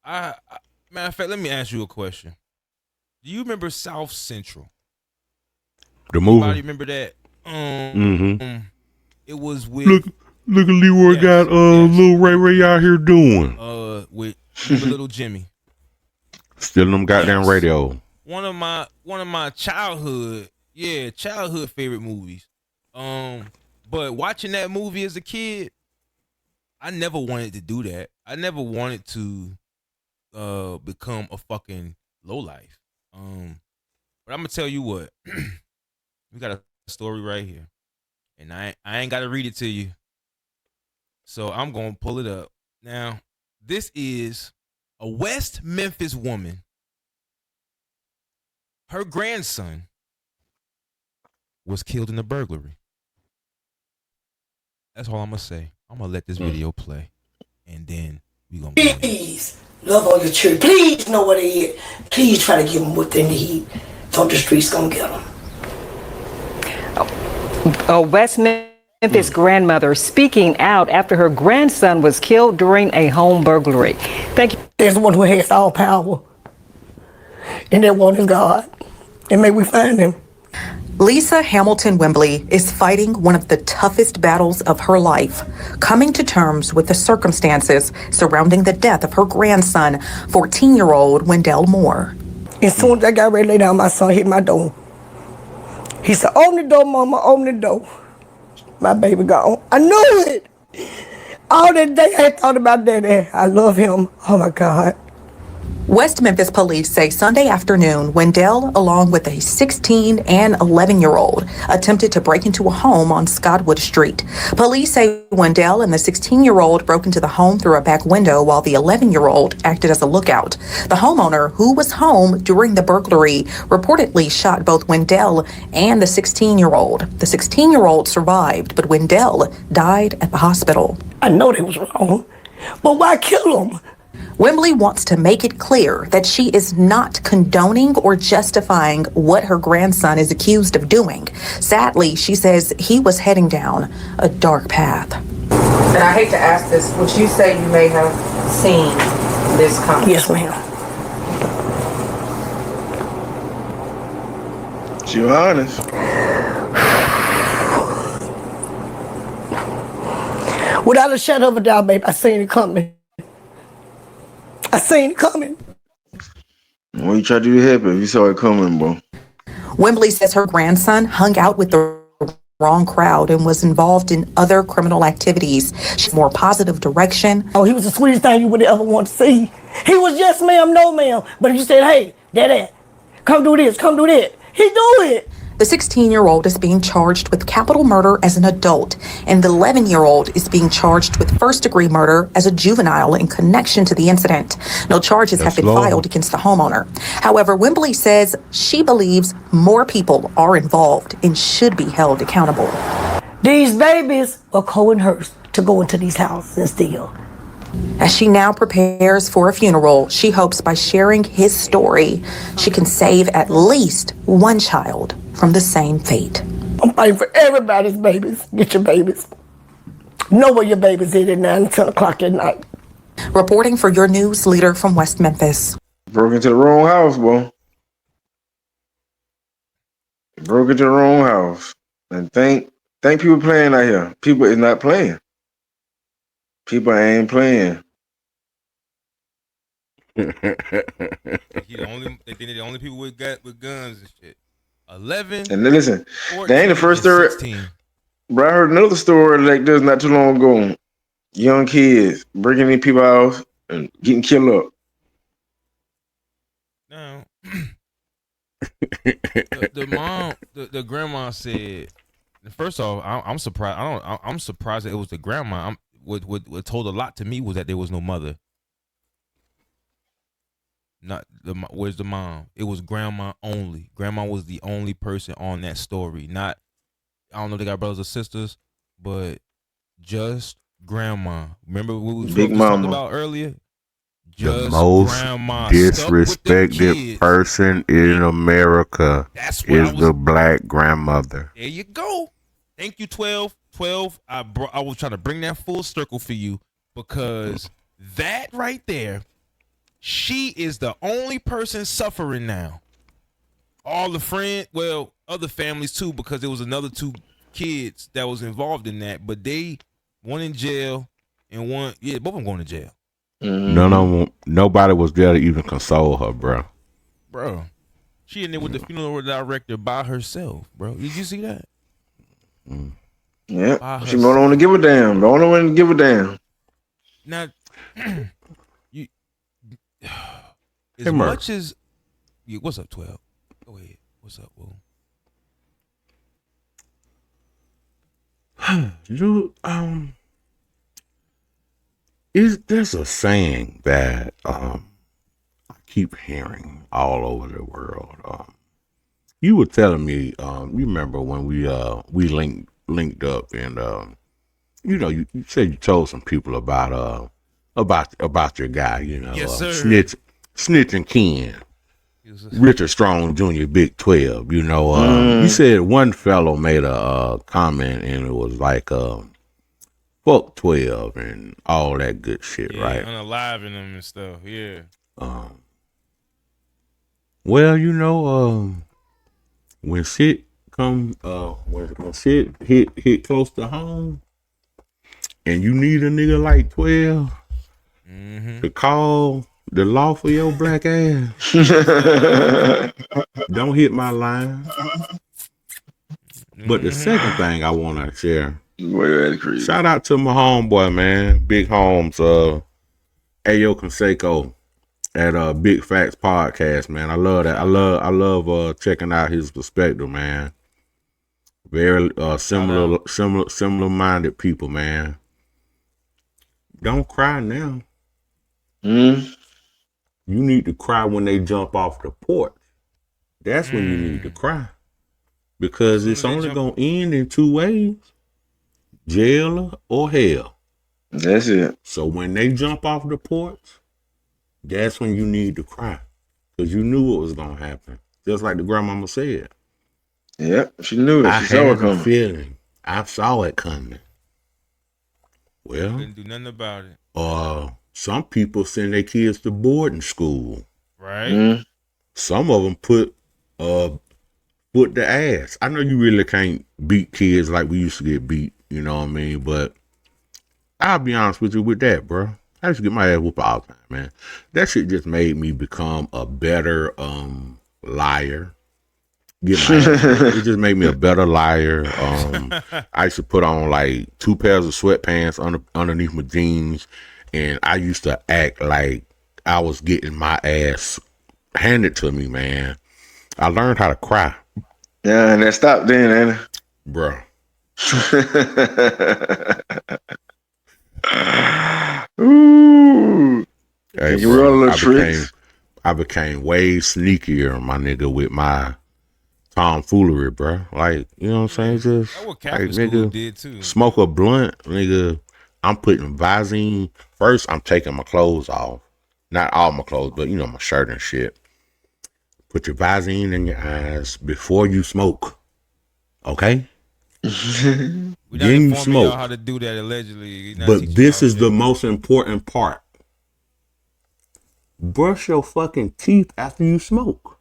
matter of fact, let me ask you a question. Do you remember South Central? The movie. Anybody remember that? It was with look at Leroy got little Ray out here doing. With little Jimmy. Stealing them goddamn radio. One of my childhood favorite movies. But watching that movie as a kid, I never wanted to do that. I never wanted to become a fucking lowlife. But I'm gonna tell you what. We got a story right here. And I ain't gotta read it to you. So I'm gonna pull it up. Now, this is a West Memphis woman. Her grandson was killed in a burglary. That's all I'm gonna say. I'm gonna let this video play, and then we gonna. Please love all your children. Please know what they eat. Please try to give them what they need. So the streets gonna get them. A West Memphis grandmother speaking out after her grandson was killed during a home burglary. Thank you. There's one who has all power, and that one is God. And may we find him. Lisa Hamilton Wembley is fighting one of the toughest battles of her life, coming to terms with the circumstances surrounding the death of her grandson, 14-year-old Wendell Moore. As soon as I got ready to lay down, my son hit my door. He said, "Open the door, mama, open the door." My baby gone. I knew it. All that day I thought about daddy. I love him. Oh my God. West Memphis police say Sunday afternoon, Wendell, along with a 16 and 11-year-old, attempted to break into a home on Scottwood Street. Police say Wendell and the 16-year-old broke into the home through a back window while the 11-year-old acted as a lookout. The homeowner, who was home during the burglary, reportedly shot both Wendell and the 16-year-old. The 16-year-old survived, but Wendell died at the hospital. I know they was wrong, but why kill him? Wembley wants to make it clear that she is not condoning or justifying what her grandson is accused of doing. Sadly, she says he was heading down a dark path. And I hate to ask this, would you say you may have seen this coming? Yes, ma'am. She honest. Without a shadow of a doubt, babe, I seen it coming. I seen it coming. What you try to do to help if you saw it coming, bro? Wembley says her grandson hung out with the wrong crowd and was involved in other criminal activities. She's more positive direction. Oh, he was the sweetest thing you would ever want to see. He was yes, ma'am, no, ma'am. But if you said, hey, daddy, come do this, come do that, he do it. The 16-year-old is being charged with capital murder as an adult, and the 11-year-old is being charged with first-degree murder as a juvenile in connection to the incident. No charges have been filed against the homeowner. However, Wembley says she believes more people are involved and should be held accountable. These babies are coerced to go into these houses and steal. As she now prepares for a funeral, she hopes by sharing his story, she can save at least one child from the same fate. I'm fighting for everybody's babies. Get your babies. Know where your baby's at 9 and 10 o'clock at night. Reporting for your news leader from West Memphis. Broke into the wrong house, boy. Broke into the wrong house. And think people playing out here. People is not playing. People ain't playing. They think they're the only people with guns and shit. 11. And then listen, 14, they ain't the first story. 16. Bro, I heard another story like this not too long ago. Young kids breaking in people's house and getting killed up. No. the mom, the grandma said. First off, I'm surprised. I'm surprised that it was the grandma. What told a lot to me was that there was no mother. Not the where's the mom? It was grandma only. Grandma was the only person on that story. Not, I don't know if they got brothers or sisters, but just grandma. Remember what we talked about earlier? Just the most grandma disrespected person in America is the black grandmother. There you go. Thank you, 12. 12. I was trying to bring that full circle for you because that right there, she is the only person suffering now. All the other families too, because there was another 2 kids that was involved in that, but one in jail and both of them going to jail. Mm-hmm. Nobody was there to even console her, bro. Bro, she in there with the funeral director by herself, bro. Did you see that? Yeah, she don't want to give a damn. Don't want to give a damn. Now, as Hey, much as what's up, 12? Go ahead. What's up, Will? There's a saying that I keep hearing all over the world. You were telling me, you remember when we linked up and you said you told some people about your guy, Yes, sir. Snitching Ken. Richard Strong Jr., Big 12, you said one fellow made a comment and it was like, fuck 12 and all that good shit, right? Unaliving them and stuff, yeah. Well, when shit when shit hit close to home and you need a nigga like 12 to call the law for your black ass, don't hit my line. But the second thing I want to share, shout out to my homeboy, man, Big Holmes, Ayo Conseco at Big Facts Podcast, man. I love that. I love checking out his perspective, man. Very similar minded people, man. Don't cry now. You need to cry when they jump off the porch. That's when you need to cry. Because it's only going to end in 2 ways. Jail or hell. That's it. So when they jump off the porch, that's when you need to cry. Because you knew what was going to happen. Just like the grandmama said. Yep, she knew it. She saw it coming. Feeling. I saw it coming. Well, Couldn't do nothing about it. Some people send their kids to boarding school. Right. Some of them put foot to ass. I know you really can't beat kids like we used to get beat, you know what I mean? But I'll be honest with you with that, bro. I used to get my ass whooped all the time, man. That shit just made me become a better liar. It just made me a better liar. I used to put on like 2 pairs of sweatpants underneath my jeans, and I used to act like I was getting my ass handed to me, man. I learned how to cry. Yeah, and that stopped then, ain't it? Bro. Ooh. Hey, You bro, were all little tricks. I became way sneakier, my nigga, with my tomfoolery, bro. Like, you know what I'm saying? Just That's what like, Catholic school nigga, did too. smoke a blunt, nigga. I'm putting Visine. First, I'm taking my clothes off. Not all my clothes, but, my shirt and shit. Put your Visine in your eyes before you smoke. Okay? We're not Getting informing smoked. y'all how to do that allegedly. We're not But teaching this y'all is shit. the most important part. Brush your fucking teeth after you smoke.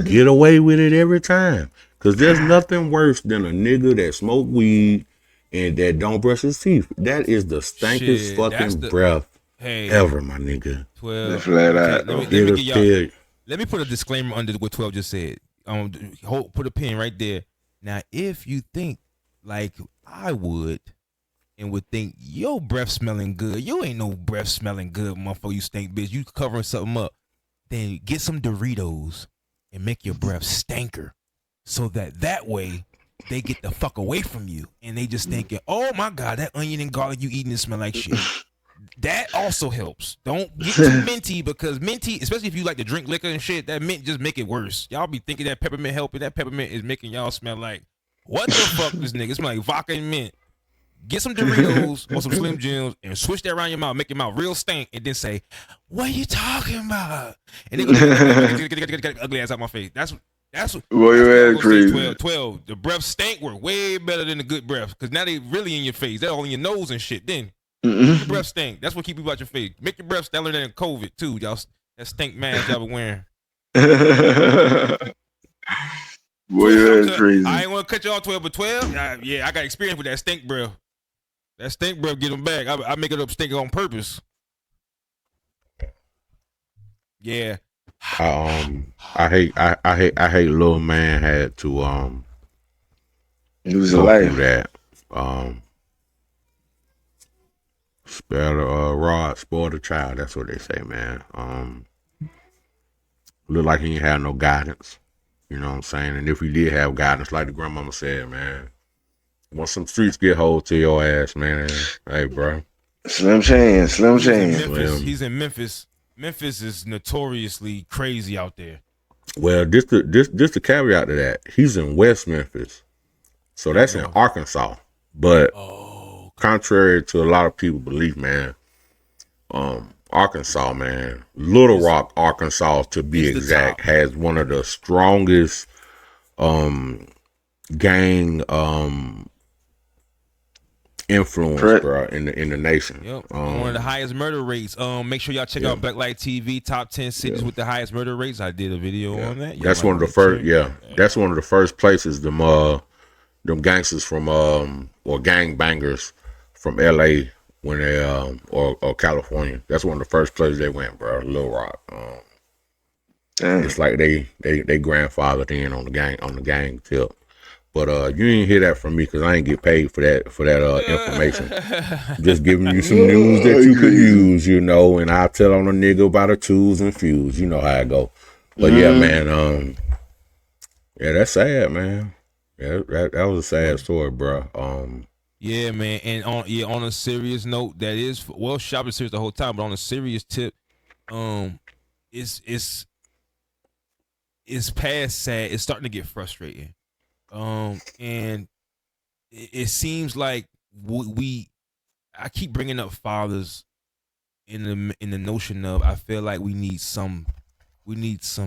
Get away with it every time. Because there's nothing worse than a nigga that smoke weed and that don't brush his teeth. That is the stankiest Shit, fucking breath ever, my nigga. 12. Flat Okay, out. let me It'll get tell y'all. you. Let me put a disclaimer under what 12 just said. Put a pin right there. Now, if you think like I would and would think your breath smelling good, you ain't no breath smelling good, motherfucker. You stink, bitch. You covering something up. Then get some Doritos and make your breath stanker, so that way they get the fuck away from you and they just thinking, oh my god, that onion and garlic you eating smell like shit. That also helps. Don't get too minty, because minty, especially if you like to drink liquor and shit, that mint just make it worse. Y'all be thinking that peppermint helping. That peppermint is making y'all smell like, what the fuck this nigga? It smell like vodka and mint. Get some Doritos or some Slim Jims and switch that around your mouth, make your mouth real stink, and then say, what are you talking about? And then get ugly ass out my face. That's what. Boy, your ass crazy. 12. The breath stank work way better than the good breath, because now they really in your face. They're all in your nose and shit. Then your breath stink. That's what keep you out your face. Make your breath stellar than COVID too, y'all. That stink mask y'all be wearing. Boy, your ass crazy. I ain't want to cut you off 12, but 12. Yeah, I got experience with that stink breath. That stink breath get them back. I make it up stink on purpose. Yeah. I hate Lil Man had to lose a life. That spare the rod, spoil the child. That's what they say, man. Look like he ain't had no guidance. You know what I'm saying? And if he did have guidance, like the grandmama said, man, once some streets get hold to your ass, man, hey, bro. Slim chance. He's in Memphis. Memphis is notoriously crazy out there. Well, this the caveat to that. He's in West Memphis, so that's in Arkansas. But contrary to a lot of people's belief, man, Arkansas, man, Little Rock, Arkansas, to be exact, has one of the strongest gang influence, bro, in the nation. Yep. One of the highest murder rates. Make sure y'all check out Blacklite TV, top 10 cities with the highest murder rates. I did a video on that. That's one of the first. That's one of the first places them gangsters from or gang bangers from LA when they or California. That's one of the first places they went, bro. Little Rock. It's like they grandfathered in on the gang tip. But you ain't hear that from me because I ain't get paid for that information. Just giving you some news that you could use, you know, and I'll tell on a nigga about the tools and fuse. You know how I go. But yeah, man, that's sad, man. Yeah, that was a sad story, bro. Yeah, man, and on a serious note, that is shopping serious the whole time, but on a serious tip, it's past sad. It's starting to get frustrating. And it seems like I keep bringing up fathers in the notion of, I feel like we need some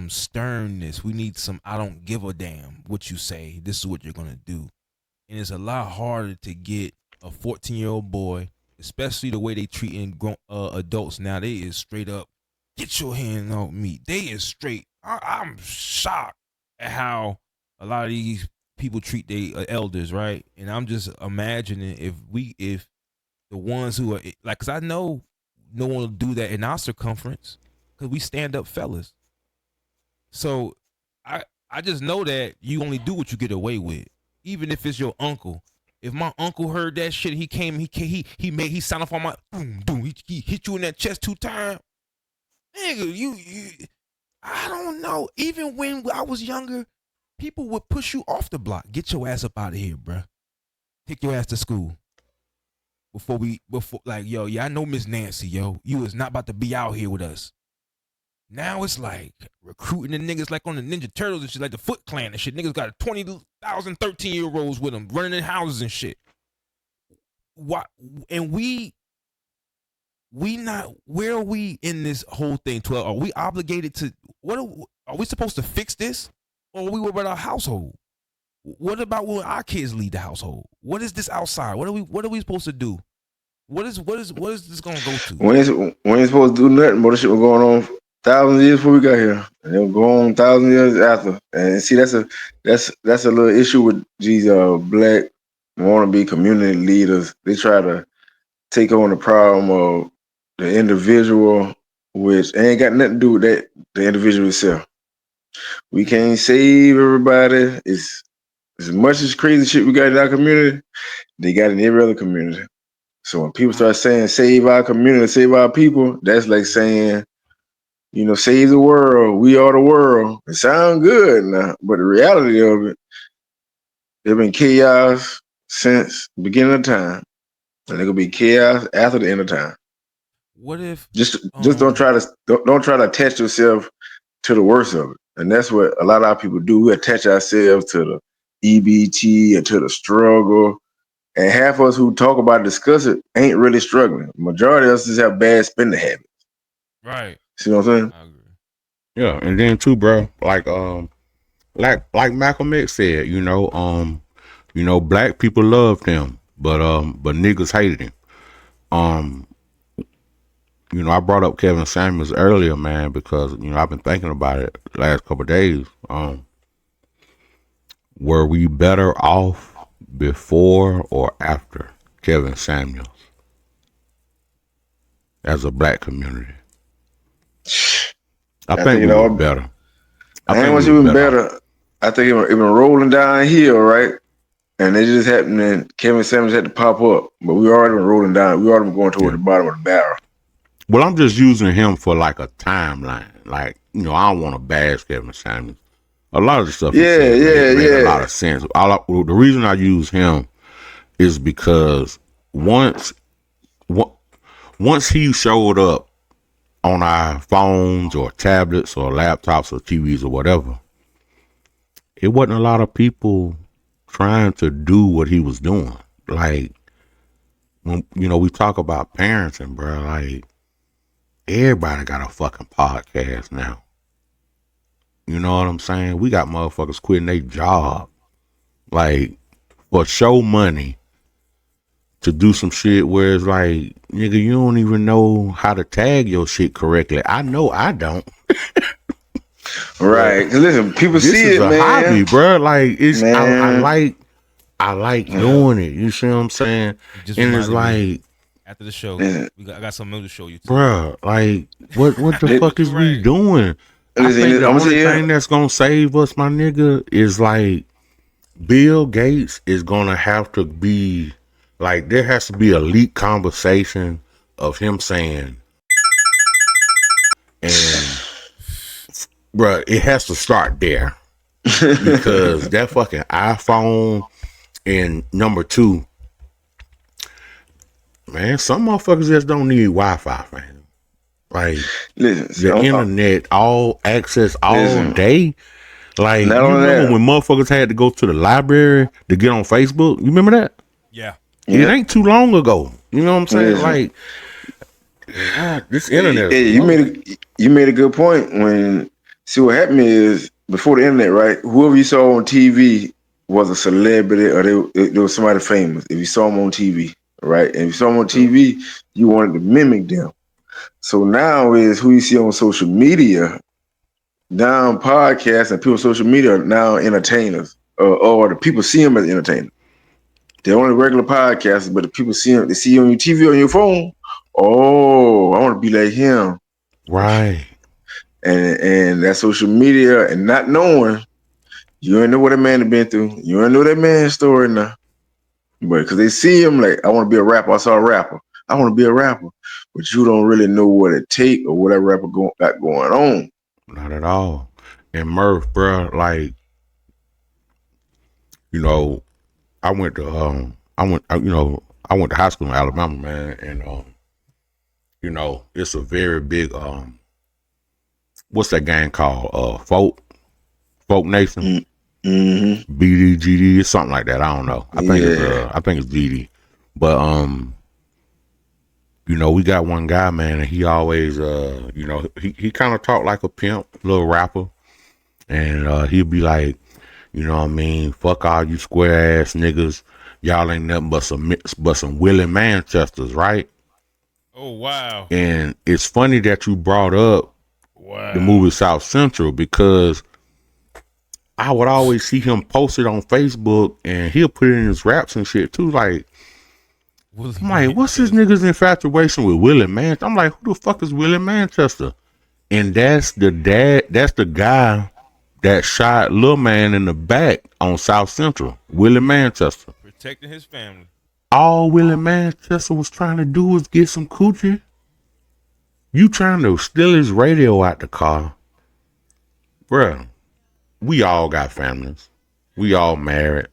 sternness. We need some, I don't give a damn what you say. This is what you're going to do. And it's a lot harder to get a 14-year-old boy, especially the way they treating grown adults now. They is straight up, get your hand off me. They is straight. I'm shocked at how a lot of these people treat their elders, right? And I'm just imagining if the ones who are like, because I know no one will do that in our circumference because we stand up fellas. So I just know that you only do what you get away with, even if it's your uncle. If my uncle heard that shit, he signed off on my boom, he hit you in that chest 2 times. Nigga, you I don't know. Even when I was younger, people would push you off the block. Get your ass up out of here, bruh. Take your ass to school. Before like, yo, yeah, I know Miss Nancy, yo. You is not about to be out here with us. Now it's like recruiting the niggas like on the Ninja Turtles and shit, like the Foot Clan and shit. Niggas got 20,000 13-year-olds with them running in houses and shit. Why? And we not, where are we in this whole thing? 12? Are we obligated to, are we supposed to fix this? Or we worry about our household. What about when our kids leave the household? What is this outside? What are we supposed to do? What is this gonna go to? We ain't supposed to do nothing, but this shit was going on thousands of years before we got here, and it'll go on thousands of years after. And see, that's a little issue with these black wannabe community leaders. They try to take on the problem of the individual, which ain't got nothing to do with that the individual itself. We can't save everybody. It's as much as crazy shit we got in our community, they got in every other community. So when people start saying save our community, save our people, that's like saying, you know, save the world, we are the world. It sounds good now, but the reality of it, there's been chaos since the beginning of time. And there gonna be chaos after the end of time. What if just don't try to attach yourself to the worst of it. And that's what a lot of our people do. We attach ourselves to the EBT and to the struggle. And half of us who talk about it, discuss it, ain't really struggling. Majority of us just have bad spending habits. Right. See what I'm saying? I agree. Yeah, and then too, bro, like Malcolm X said, you know, black people loved him, but niggas hated him. You know, I brought up Kevin Samuels earlier, man, because, you know, I've been thinking about it the last couple of days. Were we better off before or after Kevin Samuels as a black community? I think we were better. I ain't want you even better. I think it been rolling downhill, right? And it just happened, and Kevin Samuels had to pop up. But we already been rolling down. We already been going toward the bottom of the barrel. Well, I'm just using him for like a timeline. Like, you know, I don't want to bash Kevin Samuels. A lot of the stuff he said made a lot of sense. The reason I use him is because once he showed up on our phones or tablets or laptops or TVs or whatever, it wasn't a lot of people trying to do what he was doing. Like, when, you know, we talk about parenting, bro, like, everybody got a fucking podcast now. You know what I'm saying? We got motherfuckers quitting their job, like, for show money to do some shit where it's like, nigga, you don't even know how to tag your shit correctly. I know I don't. Right. Listen, people see it, man. This is a hobby, bro. Like, it's I like doing it. You see what I'm saying? And it's like, after the show, I got something to show you too. Bruh, like, what the fuck is we doing? I think the only thing that's gonna save us, my nigga, is like Bill Gates is gonna have to be like, there has to be a leaked conversation of him saying, and bruh, it has to start there. Because that fucking iPhone, and number two, man, some motherfuckers just don't need Wi-Fi, man. Like, the internet, all access all day. Like, you remember when motherfuckers had to go to the library to get on Facebook? You remember that? Yeah. It ain't too long ago. You know what I'm saying? Like, this internet. Hey, you made a good point. When see what happened is, before the internet, right? Whoever you saw on TV was a celebrity, or they was somebody famous. If you saw them on TV, right? And if you saw them on TV, you wanted to mimic them. So now is who you see on social media. Now podcasts and people on social media are now entertainers, or the people see them as entertainers. They're only regular podcasters, but the people see them. They see you on your TV, on your phone. Oh, I want to be like him, right? And that social media, and not knowing, you ain't know what that man has been through. You ain't know that man's story now, but because they see him like, I want to be a rapper. I saw a rapper. I want to be a rapper, but you don't really know what it take or what that rapper got going on. Not at all. And Murph, bro, like, you know, I went to high school in Alabama, man, and you know, it's a very big what's that gang called? Folk Nation, BDGD, something like that. I don't know. I think it's GD, but you know, we got one guy, man, and he always, you know, he kind of talked like a pimp, little rapper. And he'll be like, you know what I mean, fuck all you square ass niggas. Y'all ain't nothing but some Willie Manchesters, right? Oh, wow. And it's funny that you brought up the movie South Central, because I would always see him posted on Facebook, and he'll put it in his raps and shit too. Like, I'm like, what's this nigga's infatuation with Willie Manchester? I'm like, who the fuck is Willie Manchester? And that's the guy that shot Lil Man in the back on South Central, Willie Manchester. Protecting his family. All Willie Manchester was trying to do was get some coochie. You trying to steal his radio out the car. Bruh, we all got families. We all married.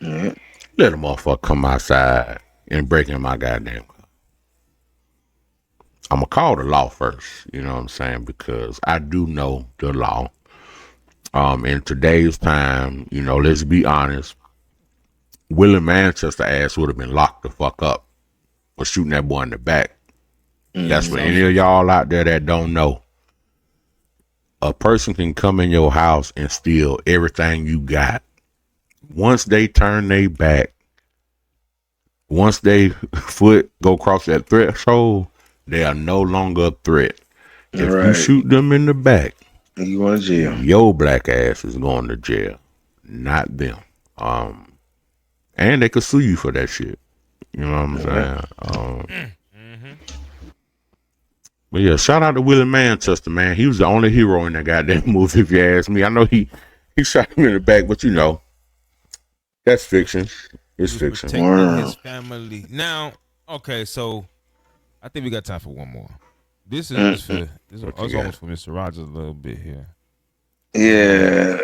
Let a motherfucker come outside and break in my goddamn car. I'm going to call the law first, you know what I'm saying? Because I do know the law. In today's time, you know, let's be honest, Willie Manchester ass would have been locked the fuck up for shooting that boy in the back. That's for any of y'all out there that don't know. A person can come in your house and steal everything you got. Once they turn their back, once they foot go across that threshold, they are no longer a threat. If you shoot them in the back, you going to jail. Your black ass is going to jail, not them. And they could sue you for that shit. You know what I'm saying? But yeah, shout out to Willie Manchester, man. He was the only hero in that goddamn movie, if you ask me. I know he shot him in the back, but you know, that's fiction. It's fiction. Protecting his family. Now, okay, so I think we got time for one more. This is almost for Mr. Rogers a little bit here. Yeah,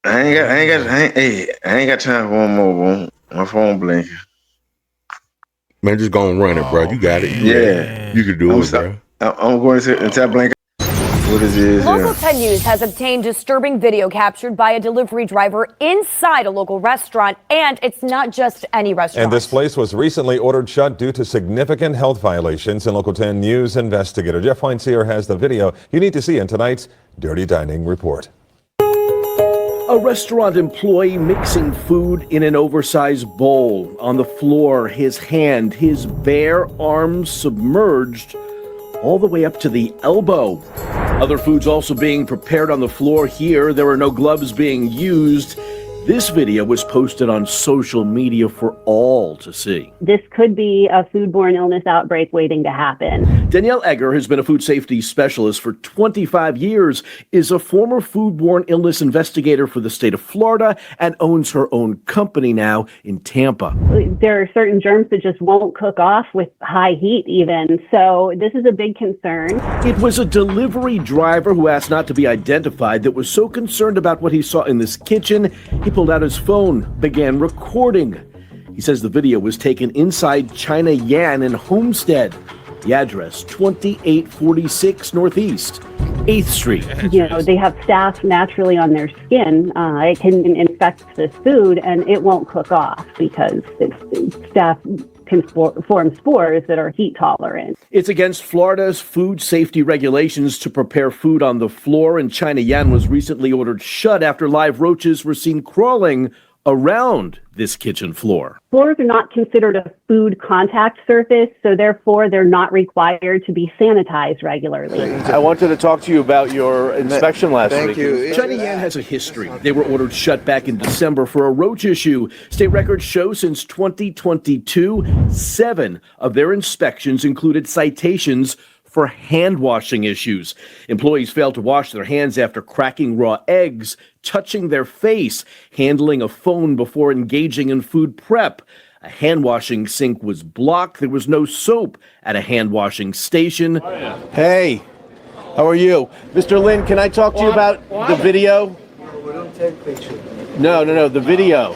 I ain't got time for one more, bro. My phone blinking. Man, just go and run it, bro. You got it. You can do it, bro. I'm going to tap blank. What is this? Local 10 News has obtained disturbing video captured by a delivery driver inside a local restaurant, and it's not just any restaurant. And this place was recently ordered shut due to significant health violations. And Local 10 News investigator Jeff Weinseer has the video you need to see in tonight's Dirty Dining Report. A restaurant employee mixing food in an oversized bowl. On the floor, his bare arms submerged all the way up to the elbow. Other foods also being prepared on the floor here. There were no gloves being used. This video was posted on social media for all to see. This could be a foodborne illness outbreak waiting to happen. Danielle Egger has been a food safety specialist for 25 years, is a former foodborne illness investigator for the state of Florida, and owns her own company now in Tampa. There are certain germs that just won't cook off with high heat even, so this is a big concern. It was a delivery driver who asked not to be identified that was so concerned about what he saw in this kitchen, he pulled out his phone, began recording. He says the video was taken inside China Yan in Homestead. The address, 2846 Northeast, 8th Street. You know, they have staph naturally on their skin. It can infect the food and it won't cook off because staph can form spores that are heat tolerant. It's against Florida's food safety regulations to prepare food on the floor, and China Yan was recently ordered shut after live roaches were seen crawling around this kitchen floor. Floors are not considered a food contact surface, so therefore they're not required to be sanitized regularly. I wanted to talk to you about your inspection last week. Thank you. China Yan has a history. They were ordered shut back in December for a roach issue. State records show since 2022, 7 of their inspections included citations for hand-washing issues. Employees failed to wash their hands after cracking raw eggs, touching their face, handling a phone before engaging in food prep. A hand-washing sink was blocked. There was no soap at a hand-washing station. Hey, how are you? Mr. Lin, can I talk to you about the video? We don't take pictures. No, the video.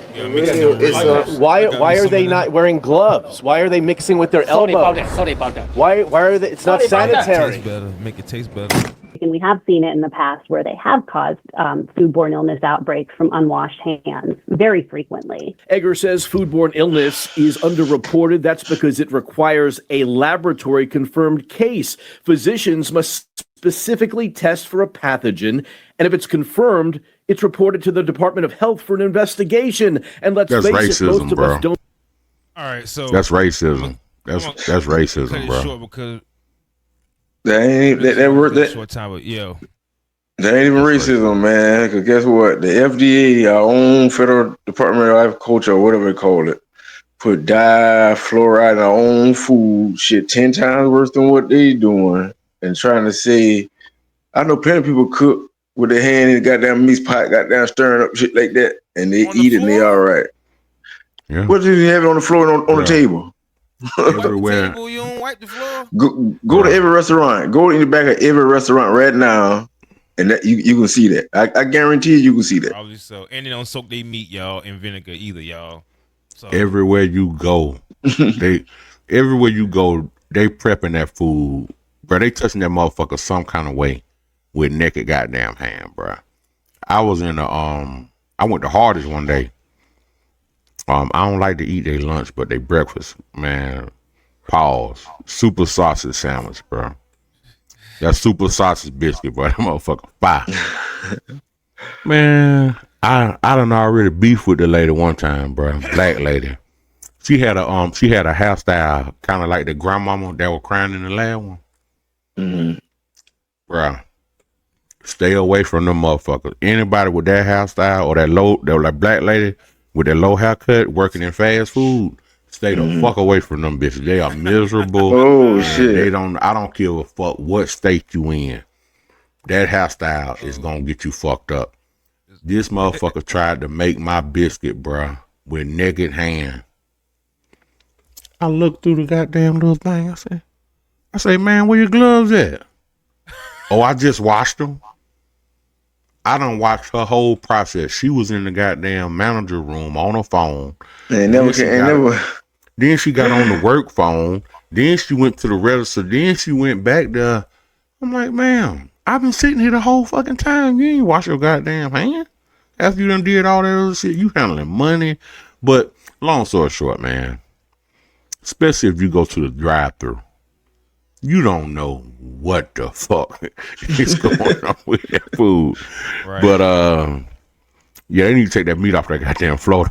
Why are they not wearing gloves? Why are they mixing with their elbow? Sorry about that. Why are they? It's not sanitary. Make it taste better. And we have seen it in the past where they have caused foodborne illness outbreaks from unwashed hands very frequently. Egger says foodborne illness is underreported. That's because it requires a laboratory-confirmed case. Physicians must specifically tests for a pathogen, and if it's confirmed, it's reported to the Department of Health for an investigation. And let's That's face it, most racism, of bro. us don't. All right, so That's racism. That's racism, cut it bro. short because That ain't short time, but yo, that ain't even racism, man. Because guess what? The FDA, our own Federal Department of Agriculture, or whatever they call it, put fluoride in our own food, shit 10 times worse than what they doing, and trying to say, I know plenty of people cook with their hand in the goddamn meat pot, goddamn stirring up shit like that, and they eat it and they all right. Yeah. What do you have it on the floor and on the table? Everywhere. you don't wipe the floor. Go to every restaurant. Go in the back of every restaurant right now, and that, you can see that. I guarantee you can see that. Probably so. And they don't soak their meat, y'all, in vinegar either, y'all. So Everywhere you go, they prepping that food, bro. They touching that motherfucker some kind of way with naked goddamn hand, bro. I was in I went to Hardee's one day. I don't like to eat their lunch, but their breakfast, man. Pause. Super sausage sandwich, bro. That super sausage biscuit, bro. That motherfucker fire. Man, I done already beef with the lady one time, bro. Black lady. She had a hairstyle kind of like the grandmama that was crying in the last one. Mm-hmm. Bro, stay away from them motherfuckers. Anybody with that hairstyle or that like black lady with that low haircut working in fast food, stay the fuck away from them bitches. They are miserable. Oh shit. I don't give a fuck what state you in. That hairstyle is gonna get you fucked up. This motherfucker tried to make my biscuit, bruh, with naked hand. I looked through the goddamn little thing. I say, man, where your gloves at? Oh, I just washed them. I done watched her whole process. She was in the goddamn manager room on her phone. Then she got on the work phone. Then she went to the register. Then she went back there. I'm like, ma'am, I've been sitting here the whole fucking time. You ain't wash your goddamn hand. After you done did all that other shit, you handling money. But long story short, man, especially if you go to the drive-thru, you don't know what the fuck is going on with that food. Right. But yeah, they need to take that meat off that goddamn floor.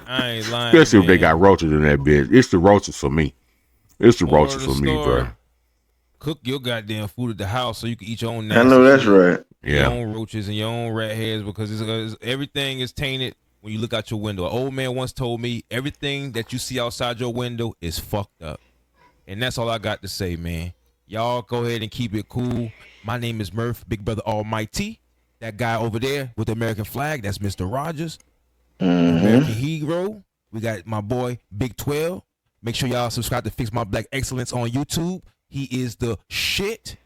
I ain't lying. Especially if they man. got roaches in that bitch. It's the roaches for me. It's the roaches for me, bro. Cook your goddamn food at the house so you can eat your own. I know that's shit, right. Yeah. Your own roaches and your own rat heads because everything is tainted when you look out your window. An old man once told me everything that you see outside your window is fucked up. And that's all I got to say, man. Y'all go ahead and keep it cool. My name is Murph, Big Brother Almighty. That guy over there with the American flag, that's Mr. Rogers. American Hero. We got my boy, Big 12. Make sure y'all subscribe to Fix My Black Excellence on YouTube. He is the shit.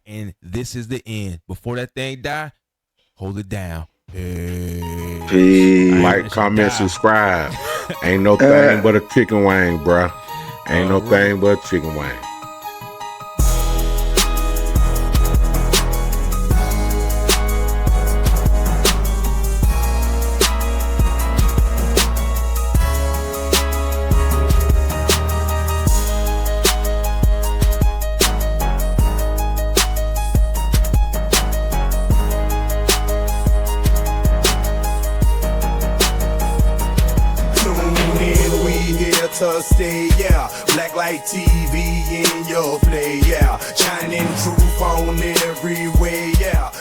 And this is the end. Before that thing die, hold it down. Peace. Like, comment, subscribe. Ain't no thing but a chicken wing, bruh. Ain't no thing but a chicken wing. To stay, yeah. Blacklite TV in your play, yeah. Shining truth on every way, yeah.